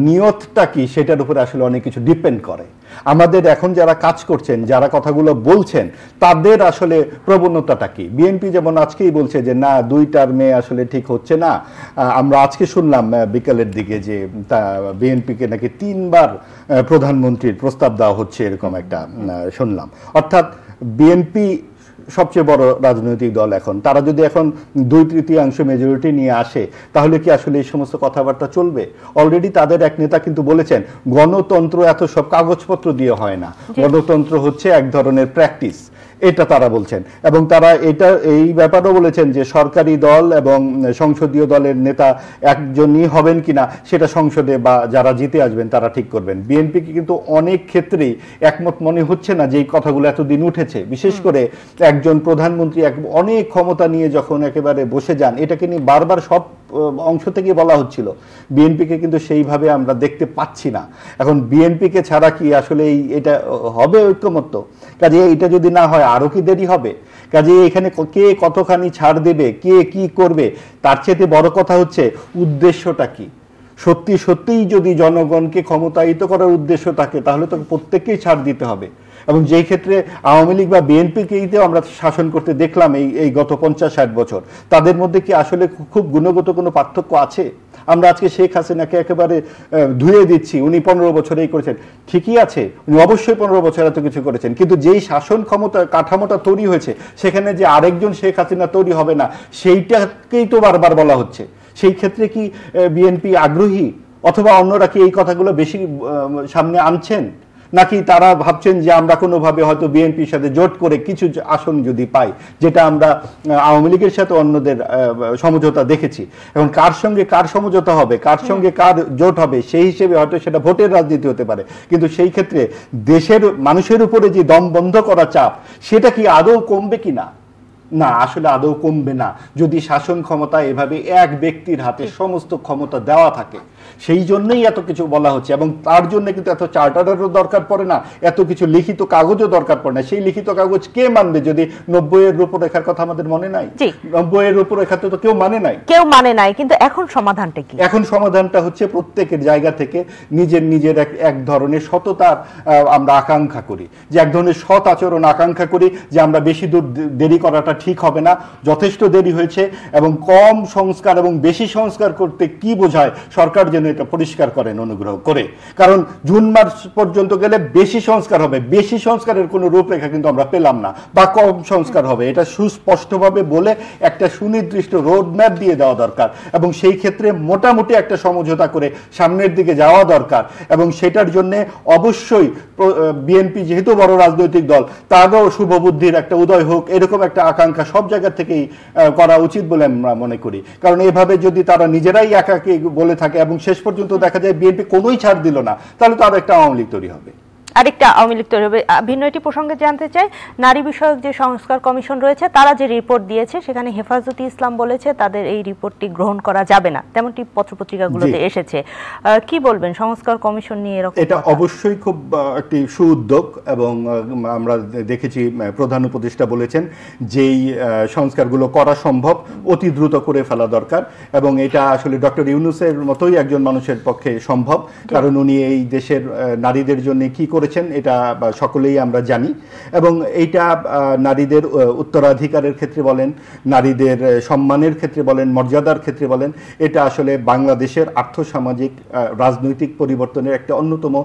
নিয়তটা কি সেটার উপরে আসলে অনেক কিছু ডিপেন্ড করে। আমাদের এখন যারা কাজ করছেন, যারা কথাগুলো বলছেন, তাদের আসলে প্রবণতাটা কি? বিএনপি যেমন আজকেই বলছে যে না, 2 টার্মে আসলে ঠিক হচ্ছে না। আমরা আজকে শুনলাম বিকালের দিকে যে বিএনপিকে নাকি 3 বার প্রধানমন্ত্রীর প্রস্তাব দেওয়া হচ্ছে, এরকম একটা শুনলাম। অর্থাৎ বিএনপি সবচেয়ে বড় রাজনৈতিক দল, এখন তারা যদি এখন 2/3 মেজরিটি নিয়ে আসে, তাহলে কি আসলে এই সমস্ত কথাবার্তা চলবে? অলরেডি তাদের এক নেতা কিন্তু বলেছেন, গণতন্ত্র এত সব কাগজপত্র দিয়ে হয় না, গণতন্ত্র হচ্ছে এক ধরনের প্র্যাকটিস, এটা তারা বলছেন। এবং তারা এই ব্যাপারেও বলেছেন যে সরকারি দল এবং সংসদীয় দলের নেতা একজনই হবেন কিনা সেটা সংসদে বা যারা জিতে আসবেন তারা ঠিক করবেন। বিএনপিকে কিন্তু অনেক ক্ষেত্রেই একমত মনে হচ্ছে না যে এই কথাগুলো এতদিন উঠেছে, বিশেষ করে একজন প্রধানমন্ত্রী অনেক ক্ষমতা নিয়ে যখন একেবারে বসে যান, এটাকে নিয়ে বারবার সব অংশ থেকে বলা হচ্ছিল। বিএনপিকে কিন্তু সেইভাবে আমরা দেখতে পাচ্ছি না। এখন বিএনপিকে ছাড়া কি আসলে এটা হবে ঐক্যমত্য? কাজে এটা যদি না হয় আরো কি দেরি হবে? কাজে এখানে কে কতখানি ছাড় দেবে, কে কি করবে, তার চেয়ে বড় কথা হচ্ছে উদ্দেশ্যটা কি। সত্যিই যদি জনগণকে ক্ষমতায়িত করার উদ্দেশ্য থাকে, তাহলে তো প্রত্যেককেই ছাড় দিতে হবে। এবং যেই ক্ষেত্রে আওয়ামী লীগ বা বিএনপিকেইতেও আমরা শাসন করতে দেখলাম এই গত 50-60 বছর, তাদের মধ্যে কি আসলে খুব গুণগত কোনো পার্থক্য আছে? আমরা আজকে শেখ হাসিনাকে একেবারে ধুয়ে দিচ্ছি, উনি 15 বছরেই করেছেন, ঠিকই আছে, উনি অবশ্যই 15 বছর এত কিছু করেছেন, কিন্তু যেই শাসন ক্ষমতা কাঠামোটা তৈরি হয়েছে সেখানে যে আরেকজন শেখ হাসিনা তৈরি হবে না, সেইটাকেই তো বারবার বলা হচ্ছে। সেই ক্ষেত্রে কি বিএনপি আগ্রহী, অথবা অন্যরা কি এই কথাগুলো বেশি সামনে আনছেন, নাকি তারা ভাবছেন যে আমরা কোনোভাবে হয়তো বিএনপির সাথে জোট করে কিছু আসন যদি পাই, যেটা আমরা আওয়ামী লীগের সাথে অন্যদের সমঝোতা দেখেছি, এবং কার সঙ্গে কার সমঝোতা হবে, কার সঙ্গে কার জোট হবে, সেই হিসেবে হয়তো সেটা ভোটের রাজনীতি হতে পারে, কিন্তু সেই ক্ষেত্রে দেশের মানুষের উপরে যে দম বন্ধ করা চাপ, সেটা কি আদৌ কমবে কিনা? না, আসলে আদৌ কমবে না যদি শাসন ক্ষমতা এভাবে এক ব্যক্তির হাতে সমস্ত ক্ষমতা দেওয়া থাকে। সেই জন্যই এত কিছু বলা হচ্ছে, এবং তার জন্য কিন্তু এত চার্টারেরও দরকার পড়ে না, এত কিছু লিখিত কাগজও দরকার পড়ে না। সেই লিখিত কাগজ কে মানবে যদি 90-এর রূপরেখার কথা আমাদের মনে নাই? 90-এর রূপরেখা তো কেউ মানে নাই, কিন্তু এখন সমাধানটা কি? এখন সমাধানটা হচ্ছে প্রত্যেকের জায়গা থেকে নিজের এক ধরনের সততার আমরা আকাঙ্ক্ষা করি, যে এক ধরনের সৎ আচরণ আকাঙ্ক্ষা করি, যে আমরা বেশি দূর দেরি করাটা ঠিক হবে না, যথেষ্ট দেরি হয়েছে, এবং কম সংস্কার এবং বেশি সংস্কার করতে কি বোঝায় সরকার যেন এটা পরিষ্কার করেন অনুগ্রহ করে। কারণ জুন মাস পর্যন্ত গেলে বেশি সংস্কার হবে, বেশি সংস্কারের কোনো রূপরেখা কিন্তু আমরা পেলাম না, বা কম সংস্কার হবে, এটা সুস্পষ্টভাবে বলে একটা সুনির্দিষ্ট রোড ম্যাপ দিয়ে দেওয়া দরকার, এবং সেই ক্ষেত্রে মোটামুটি একটা সমঝোতা করে সামনের দিকে যাওয়া দরকার। এবং সেটার জন্য অবশ্যই বিএনপি যেহেতু বড় রাজনৈতিক দল, তারও শুভবুদ্ধির একটা উদয় হোক, এরকম একটা আকাঙ্ক্ষা সব জায়গা থেকেই করা উচিত বলে আমরা মনে করি। কারণ এভাবে যদি তারা নিজেরাই একাকে বলে থাকে এবং শেষ পর্যন্ত দেখা যায় বিএনপি কোনোই ছাড় দিল না, তাহলে তো আর একটা আওয়ামী লীগ তৈরি হবে, আরেকটা আওয়ামী লীগ তৈরি হবে। ভিন্ন একটি প্রসঙ্গে জানতে চাই, নারী বিষয়ক যে সংস্কার কমিশন রয়েছে, তারা যে রিপোর্ট দিয়েছে, সেখানে হেফাজতে ইসলাম বলেছে তাদের এই রিপোর্টটি গ্রহণ করা যাবে না, তেমনটি পত্রপত্রিকাগুলোতে এসেছে। কি বলবেন সংস্কার কমিশন নিয়ে এরকম? এটা অবশ্যই খুব একটি সুউদ্যোগ, এবং আমরা দেখেছি প্রধান উপদেষ্টা বলেছেন যেই সংস্কারগুলো করা সম্ভব অতি দ্রুত করে ফেলা দরকার, এবং এটা আসলে ডক্টর ইউনূসের মতোই একজন মানুষের পক্ষে সম্ভব, কারণ উনি এই দেশের নারীদের জন্য কি করেছেন এটা সকলেই আমরা জানি। এবং এইটা নারীদের উত্তরাধিকারের ক্ষেত্রে বলেন, নারীদের সম্মানের ক্ষেত্রে বলেন, মর্যাদার ক্ষেত্রে বলেন, এটা আসলে বাংলাদেশের আর্থসামাজিক রাজনৈতিক পরিবর্তনের একটা অন্যতম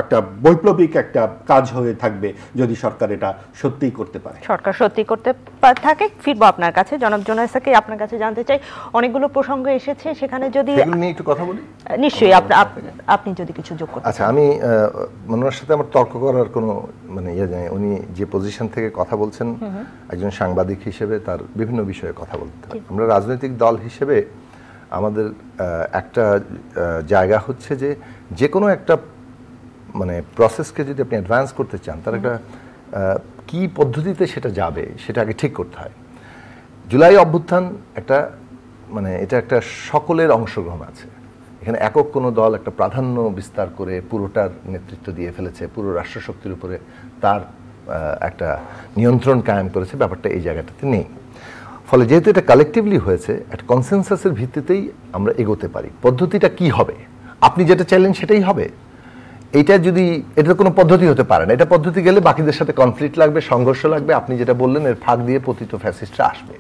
একটা বৈপ্লবিক একটা কাজ হয়ে থাকবে যদি সরকার এটা সত্যিই করতে পারে। সরকার সত্যি করতে থাকে। ফিরবো আপনার কাছে, জনাব জোনায়েসাকে আপনার কাছে জানতে চাই, অনেকগুলো প্রসঙ্গ এসেছে, সেখানে যদি একটু কথা বলি। নিশ্চয়ই, আপনি যদি কিছু যোগ করতে। আচ্ছা, আমি মনোয়ার সাথে আমার তর্ক করার কোনো ইয়ে নেই। উনি যে পজিশন থেকে কথা বলছেন, একজন সাংবাদিক হিসেবে তার বিভিন্ন বিষয়ে কথা বলতে হয়। আমরা রাজনৈতিক দল হিসেবে আমাদের একটা জায়গা হচ্ছে যে কোনো একটা প্রসেসকে যদি আপনি অ্যাডভান্স করতে চান, তার একটা কি পদ্ধতিতে সেটা যাবে সেটা আগে ঠিক করতে হয়। জুলাই অভ্যুত্থান একটা এটা একটা সকলের অংশগ্রহণ আছে, এখানে একক কোনো দল একটা প্রাধান্য বিস্তার করে পুরোটার নেতৃত্ব দিয়ে ফেলেছে, পুরো রাষ্ট্রশক্তির উপরে তার একটা নিয়ন্ত্রণ কায়েম করেছে, ব্যাপারটা এই জায়গাটাতে নেই। ফলে যেহেতু এটা কালেকটিভলি হয়েছে, একটা কনসেনসাসের ভিত্তিতেই আমরা এগোতে পারি। পদ্ধতিটা কি হবে, আপনি যেটা চাইলেন সেটাই হবে, এটা কোনো পদ্ধতি হতে পারে না। এটা পদ্ধতি গেলে বাকিদের সাথে কনফ্লিক্ট লাগবে, সংঘর্ষ লাগবে, আপনি যেটা বললেন এর ফাঁক দিয়ে পতিত ফ্যাসিস্টরা আসবে।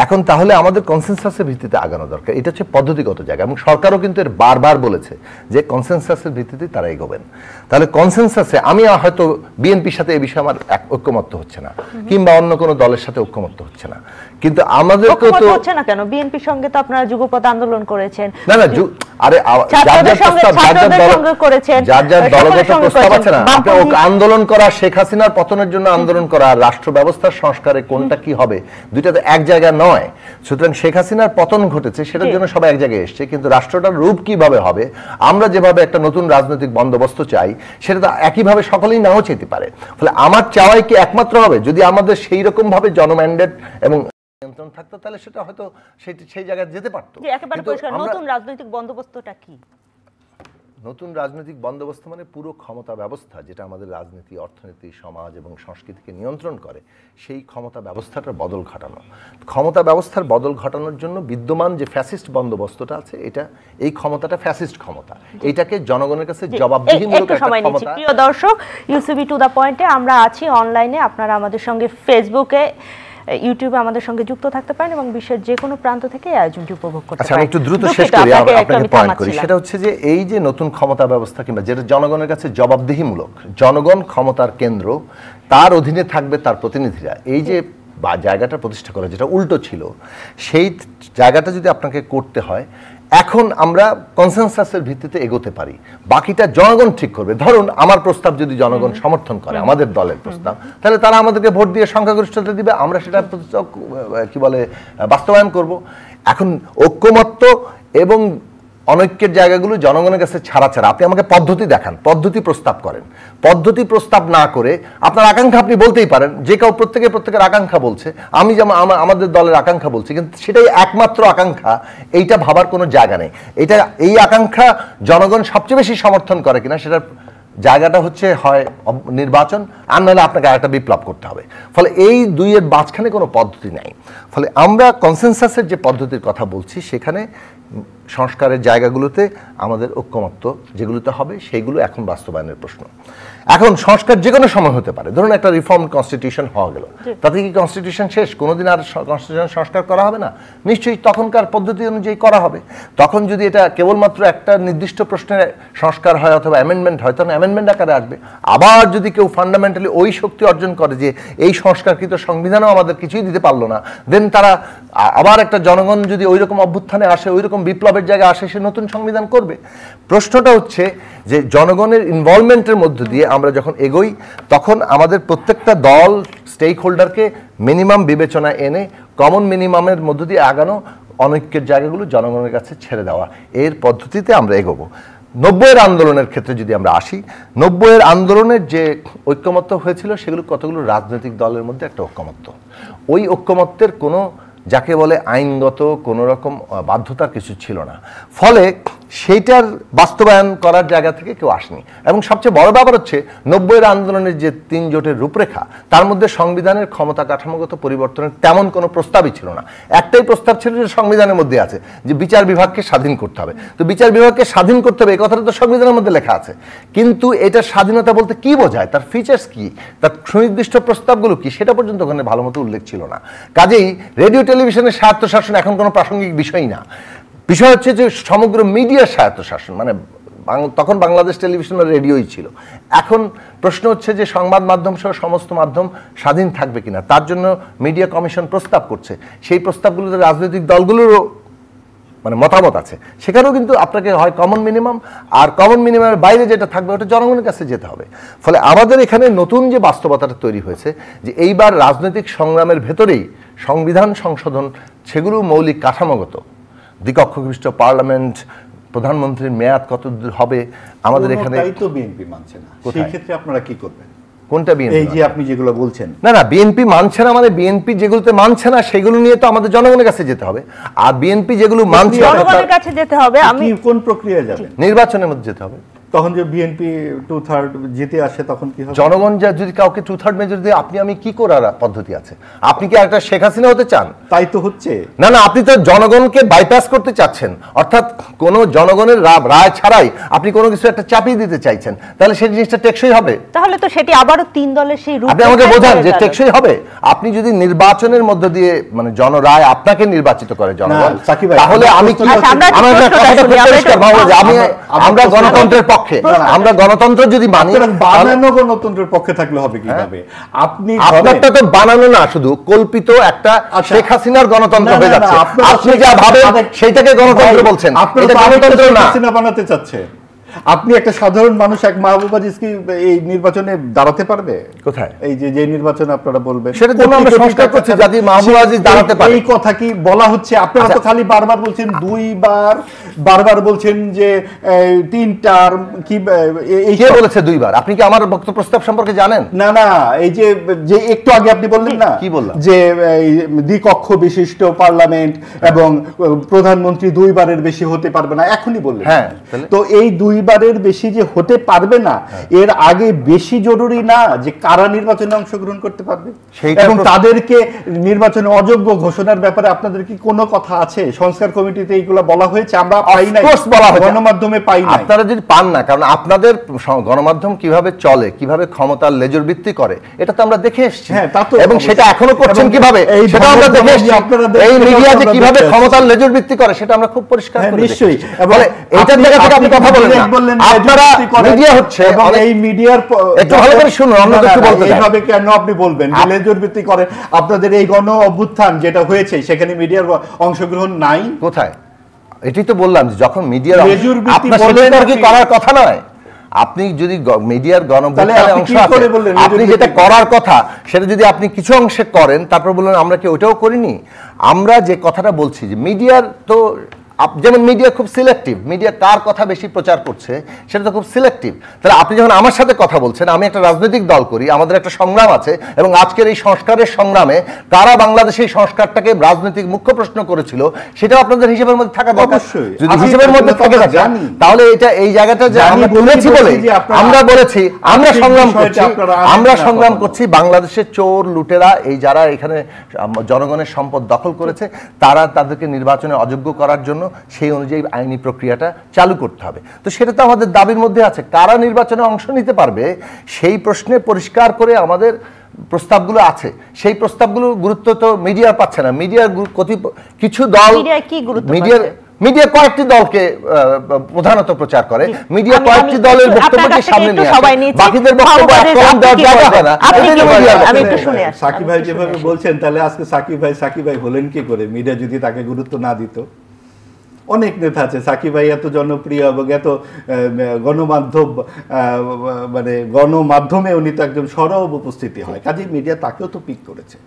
এখন তাহলে আমাদের কনসেনসাসের ভিত্তিতে আগানো দরকার, এটা হচ্ছে পদ্ধতিগত জায়গা, এবং সরকারও কিন্তু এর বারবার বলেছে যে কনসেনসাসের ভিত্তিতে তারা এগোবেন। তাহলে কনসেনসাসে আমি হয়তো বিএনপির সাথে এই বিষয়ে আমার ঐক্যমত্য হচ্ছে না, কিংবা অন্য কোনো দলের সাথে ঐক্যমত্য হচ্ছে না, কিন্তু আমাদের তো হচ্ছে না কেন? বিএনপির সঙ্গে তো আপনারা যুগপৎ আন্দোলন করেছেন। না, আরে যার যার দলগত প্রস্তাব আছে না, আন্দোলন করা, শেখ হাসিনার পতনের জন্য আন্দোলন করা, রাষ্ট্র ব্যবস্থার সংস্কারে কোনটা কি হবে, দুইটা তো এক জায়গা নয়। সুতরাং শেখ হাসিনার পতন ঘটেছে, সেটার জন্য সবাই এক জায়গায় এসছে, কিন্তু রাষ্ট্রটার রূপ কিভাবে হবে, আমরা যেভাবে একটা নতুন রাজনৈতিক বন্দোবস্ত চাই, সেটা তো একইভাবে সকলেই নাও চাইতে পারে। ফলে আমার চাওয়াই কি একমাত্র হবে? যদি আমাদের সেই রকম ভাবে জনম্যান্ডেট এবং নিয়ন্ত্রণ থাকতো, তাহলে সেটা হয়তো সেই জায়গায় যেতে পারতো। একেবারে পরিষ্কার, নতুন রাজনৈতিক বন্দোবস্তটা কি? নতুন রাজনৈতিক বন্দোবস্ত মানে পুরো ক্ষমতা ব্যবস্থা, যেটা আমাদের রাজনীতি, অর্থনীতি, সমাজ এবং সংস্কৃতিকে নিয়ন্ত্রণ করে, সেই ক্ষমতা ব্যবস্থাটার বদল ঘটানো। ক্ষমতা ব্যবস্থার বদল ঘটানোর জন্য বিদ্যমান যে ফ্যাসিস্ট বন্দোবস্তটা আছে, এই ক্ষমতাটা ফ্যাসিস্ট ক্ষমতা, এইটাকে জনগণের কাছে জবাবদিহিমূলক একটা ক্ষমতা। প্রিয় দর্শক, ইউসিবি টু দ্য পয়েন্টে আমরা আছি অনলাইনে। আপনারা আমাদের সঙ্গে ফেসবুকে, ইউটিউবে আমাদের সঙ্গে যুক্ত থাকতে পারেন এবং বিশ্বের যে কোনো প্রান্ত থেকে এই আয়োজনটি উপভোগ করতে পারেন। আচ্ছা, আমি একটু দ্রুত শেষ করি, আপনাকে পয়েন্ট করি। সেটা হচ্ছে যে এই যে নতুন ক্ষমতা ব্যবস্থা কিংবা যেটা জনগণের কাছে জবাবদিহিমূলক, জনগণ ক্ষমতার কেন্দ্র, তার অধীনে থাকবে তার প্রতিনিধিরা, এই যে জায়গাটা প্রতিষ্ঠা করা যেটা উল্টো ছিল, সেই জায়গাটা যদি আপনাকে করতে হয়, এখন আমরা কনসেনসাসের ভিত্তিতে এগোতে পারি, বাকিটা জনগণ ঠিক করবে। ধরুন আমার প্রস্তাব যদি জনগণ সমর্থন করে, আমাদের দলের প্রস্তাব, তাহলে তারা আমাদেরকে ভোট দিয়ে সংখ্যাগরিষ্ঠতা দিবে, আমরা সেটা কি বলে বাস্তবায়ন করব। এখন ঐক্যমত্য এবং অনৈক্যের জায়গাগুলো জনগণের কাছে ছাড়া ছাড়া আপনি আমাকে পদ্ধতি দেখান, পদ্ধতি প্রস্তাব করেন। পদ্ধতি প্রস্তাব না করে আপনার আকাঙ্ক্ষা আপনি বলতেই পারেন, যে কেউ প্রত্যেকের আকাঙ্ক্ষা বলছে, আমি যেমন আমাদের দলের আকাঙ্ক্ষা বলছি, কিন্তু সেটাই একমাত্র আকাঙ্ক্ষা, এইটা ভাবার কোনো জায়গা নেই। এই আকাঙ্ক্ষা জনগণ সবচেয়ে বেশি সমর্থন করে কিনা সেটার জায়গাটা হচ্ছে হয় নির্বাচন, আর নাহলে আপনাকে আরেকটা বিপ্লব করতে হবে। ফলে এই দুইয়ের মাঝখানে কোনো পদ্ধতি নাই। ফলে আমরা কনসেনসাসের যে পদ্ধতির কথা বলছি, সেখানে সংস্কারের জায়গাগুলোতে আমাদের ঐক্যমত্য যেগুলোতে হবে, সেইগুলো এখন বাস্তবায়নের প্রশ্ন। এখন সংস্কার যে কোনো সময় হতে পারে। ধরুন একটা রিফর্ম কনস্টিটিউশন হওয়া গেল, তাতে কি কনস্টিটিউশন শেষ? কোনোদিন আর কনস্টিটিউশন সংস্কার করা হবে না? নিশ্চয়ই তখনকার পদ্ধতি অনুযায়ী করা হবে। তখন যদি এটা কেবলমাত্র একটা নির্দিষ্ট প্রশ্নের সংস্কার হয় অথবা অ্যামেন্ডমেন্ট হয়, তখন অ্যামেন্ডমেন্ট আকারে আসবে। আবার যদি কেউ ফান্ডামেন্টালি ওই শক্তি অর্জন করে যে এই সংস্কারকৃত সংবিধানও আমাদের কিছুই দিতে পারলো না, দেন তারা আবার একটা জনগণ যদি ওই রকম অভ্যুত্থানে আসে, ওই রকম বিপ্লবের জায়গায় আসে, সে নতুন সংবিধান করবে। প্রশ্নটা হচ্ছে যে জনগণের ইনভলভমেন্টের মধ্য দিয়ে আমরা যখন এগোই, তখন আমাদের প্রত্যেকটা দল, স্টেক হোল্ডারকে মিনিমাম বিবেচনা এনে কমন মিনিমামের মধ্য দিয়ে আগানো, অনৈক্যের জায়গাগুলো জনগণের কাছে ছেড়ে দেওয়া, এর পদ্ধতিতে আমরা এগোবো। 90-এর আন্দোলনের ক্ষেত্রে যদি আমরা আসি, 90-এর আন্দোলনের যে ঐক্যমত্য হয়েছিল, সেগুলো কতগুলো রাজনৈতিক দলের মধ্যে একটা ঐক্যমত্য। ওই ঐক্যমত্যের কোনো যাকে বলে আইনগত কোনো রকম বাধ্যতার কিছু ছিল না। ফলে সেইটার বাস্তবায়ন করার জায়গা থেকে কেউ আসেনি। এবং সবচেয়ে বড় ব্যাপার হচ্ছে 90-এর আন্দোলনের যে 3 জোটের রূপরেখা, তার মধ্যে সংবিধানের ক্ষমতা কাঠামোগত পরিবর্তনের তেমন কোনো প্রস্তাবই ছিল না। একটাই প্রস্তাব ছিল যে সংবিধানের মধ্যে আছে যে বিচার বিভাগকে স্বাধীন করতে হবে। তো বিচার বিভাগকে স্বাধীন করতে হবে, এই কথাটা তো সংবিধানের মধ্যে লেখা আছে, কিন্তু এটার স্বাধীনতা বলতে কি বোঝায়, তার ফিচার্স কি, তার সুনির্দিষ্ট প্রস্তাবগুলো কি, সেটা পর্যন্ত ওখানে ভালো মতো উল্লেখ ছিল না। কাজেই রেডিও টেলিভিশনের স্বায়ত্তশাসন এখন কোনো প্রাসঙ্গিক বিষয়ই না। বিষয় হচ্ছে যে সমগ্র মিডিয়ার স্বায়ত্তশাসন, মানে তখন বাংলাদেশ টেলিভিশন আর রেডিওই ছিল। এখন প্রশ্ন হচ্ছে যে সংবাদ মাধ্যম সহ সমস্ত মাধ্যম স্বাধীন থাকবে কিনা, তার জন্য মিডিয়া কমিশন প্রস্তাব করছে। সেই প্রস্তাবগুলোতে রাজনৈতিক দলগুলোরও মানে মতামত আছে। সেখানেও কিন্তু আপনাকে হয় কমন মিনিমাম, আর কমন মিনিমামের বাইরে যেটা থাকবে ওটা জনগণের কাছে যেতে হবে। ফলে আমাদের এখানে নতুন যে বাস্তবতাটা তৈরি হয়েছে, যে এইবার রাজনৈতিক সংগ্রামের ভেতরেই সংবিধান সংশোধন, সেগুলো মৌলিক কাঠামোগত, দ্বিকক্ষ বিশিষ্ট পার্লামেন্ট, প্রধানমন্ত্রীর মেয়াদ কত হবে, আমাদের এখানে তো বিএনপি মানছে না। সেই ক্ষেত্রে আপনারা কি করবেন? কোনটা বিএনপি? এই যে আপনি যেগুলো বলছেন, না বিএনপি মানছে না মানে বিএনপি যেগুলোতে মানছে না সেগুলো নিয়ে তো আমাদের জনগণের কাছে যেতে হবে। আর বিএনপি যেগুলো মানছে জনগণের কাছে যেতে হবে। আমি কোন প্রক্রিয়ায় যাবেন? নির্বাচনের মধ্যে যেতে হবে। তখন যে বিএনপি 2/3 জিতে আসে, তখন কি হবে? জনগণ যদি কাউকে 2/3 মেজর দিয়ে, আপনি কি করার পদ্ধতি আছে? আপনি কি একটা শেখ হাসিনা হতে চান? তাই তো হচ্ছে না, আপনি তো জনগণকে বাইপাস করতে চাচ্ছেন, অর্থাৎ কোন জনগণের রায় ছাড়াই আপনি কোনো কিছু একটা চাপিয়ে দিতে চাইছেন। তাহলে সেই জিনিসটা টেকসই হবে? তাহলে তো সেটি আবারও 3 দলের সেই রূপ। আপনি আমাকে বোঝান যে টেকসই হবে? আপনি যদি নির্বাচনের মধ্য দিয়ে মানে জনরায় আপনাকে নির্বাচিত করে জনগণ, তাহলে আমি কি, আমরা গণতন্ত্রের পক্ষে, আমরা গণতন্ত্র যদি মানি, বানানো গণতন্ত্রের পক্ষে থাকলে হবে কিভাবে? আপনি আপনারটা তো বানানো না, শুধু কল্পিত একটা শেখ হাসিনার গণতন্ত্র হয়ে যাচ্ছে। আপনি যা ভাবেন সেইটাকে গণতন্ত্র বলছেন, এটা গণতন্ত্র না। হাসিনা বানাতে চাচ্ছে। আপনি একটা সাধারণ মানুষ, এক মাহবুব আজিজ কি এই নির্বাচনে দাঁড়াতে পারবে? কোথায়? এই যে নির্বাচনে আপনারা বলবেন সেটা জন্য আমরা সংস্কার করছি যাতে মাহবুব আজিজ দাঁড়াতে পারে। এই কথা কি বলা হচ্ছে? আপনারা তো খালি বারবার বলছেন 2 বার, বারবার বলছেন যে 3 টার্ম, কি এই কে বলেছে 2 বার? আপনি কি আমার বক্তব্য প্রস্তাব সম্পর্কে জানেন? না এই যে একটু আগে আপনি বললেন না, কি বললাম, যে দ্বিকক্ষ বিশিষ্ট পার্লামেন্ট এবং প্রধানমন্ত্রী 2 বারের বেশি হতে পারবে না, এখনই বললেন। হ্যাঁ, তো এই 2 এইবারের বেশি যে হতে পারবে না, এর আগে বেশি জরুরি না যে কারা নির্বাচনে অংশগ্রহণ করতে পারবে এবং তাদেরকে নির্বাচনে অযোগ্য ঘোষণার ব্যাপারে আপনাদের কি কোনো কথা আছে? সংস্কার কমিটিতে এইগুলো বলা হয়েছে? আমরা পাই নাই, গণমাধ্যমে পাই না। আপনারা যদি পান না, কারণ আপনাদের গণমাধ্যম কিভাবে চলে, কিভাবে ক্ষমতার লেজুর ভিত্তি করে, এটা তো আমরা দেখে এসেছি এবং সেটা এখনো করছেন কিভাবে সেটা আমরা দেখে এসেছি। এই মিডিয়া যে কিভাবে ক্ষমতার লেজুর ভিত্তি করে সেটা আমরা খুব পরিষ্কার করে নিশ্চয়ই। বলে এইটার জায়গা থেকে আপনি কথা বলেন না, আপনারা মিডিয়া হচ্ছে এবং এই মিডিয়ার একটু ভালো করে শুনুন, অন্য কিছু বলতে দেন। এইভাবে কেন আপনি বলবেন লেজুর ভিত্তি করে? আপনাদের এই গণ অভ্যুত্থান যেটা হয়েছে সেখানে মিডিয়ার অংশগ্রহণ নাই কোথায়? এটাই তো বললাম, যখন মিডিয়ার করার কথা নয়, আপনি যদি মিডিয়ার গণঅভ্যুত্থানের অংশ আপনি যেটা করার কথা সেটা যদি আপনি কিছু অংশে করেন তারপর বললেন আমরা কি ওটাও করিনি। আমরা যে কথাটা বলছি যে মিডিয়ার তো যেমন মিডিয়া খুব সিলেক্টিভ, মিডিয়া কার কথা বেশি প্রচার করছে সেটা তো খুব সিলেক্টিভ। তাহলে আপনি যখন আমার সাথে কথা বলছেন, আমি একটা রাজনৈতিক দল করি, আমাদের একটা সংগ্রাম আছে এবং আজকের এই সংস্কারের সংগ্রামে কারা বাংলাদেশে এই সংস্কারটাকে রাজনৈতিক মুখ্য প্রশ্ন করেছিল সেটাও আপনাদের হিসেবের মধ্যে থাকা দরকার। যদি হিসেবের মধ্যে থেকে থাকে তাহলে এটা এই জায়গাটা যে আমরা বলেছি বলে আমরা বলেছি আমরা সংগ্রাম করছি বাংলাদেশের চোর লুটেরা এই যারা এখানে জনগণের সম্পদ দখল করেছে তারা তাদেরকে নির্বাচনে অযোগ্য করার জন্য সেই অনুযায়ী আইনি প্রক্রিয়াটা চালু করতে হবে। তো সেটা তো আমাদের দাবির মধ্যে আছে। কারা নির্বাচনে অংশ নিতে পারবে সেই প্রশ্নে পরিষ্কার করে আমাদের প্রস্তাবগুলো আছে। সেই প্রস্তাবগুলোর গুরুত্ব তো মিডিয়া পাচ্ছে না। মিডিয়ার কিছু দল মিডিয়া কয়েকটি দলকে প্রধানত প্রচার করে, মিডিয়া কয়েকটি দলের বক্তব্যকে সামনে নিয়ে আসে, বাকিদের বক্তব্য দেওয়ার জায়গা হয় না। সাকিব ভাই যেভাবে বলছেন, তাহলে আজকে সাকিব ভাই হলেন কি করে মিডিয়া যদি তাকে গুরুত্ব না দিত? অনেক নেতা আছে, সাকিব ভাই এত জনপ্রিয় এবং এত গণমাধ্যমে উনি তো একদম সরব উপস্থিতি হয়, কাজে মিডিয়া তাকেও তো পিক করেছে।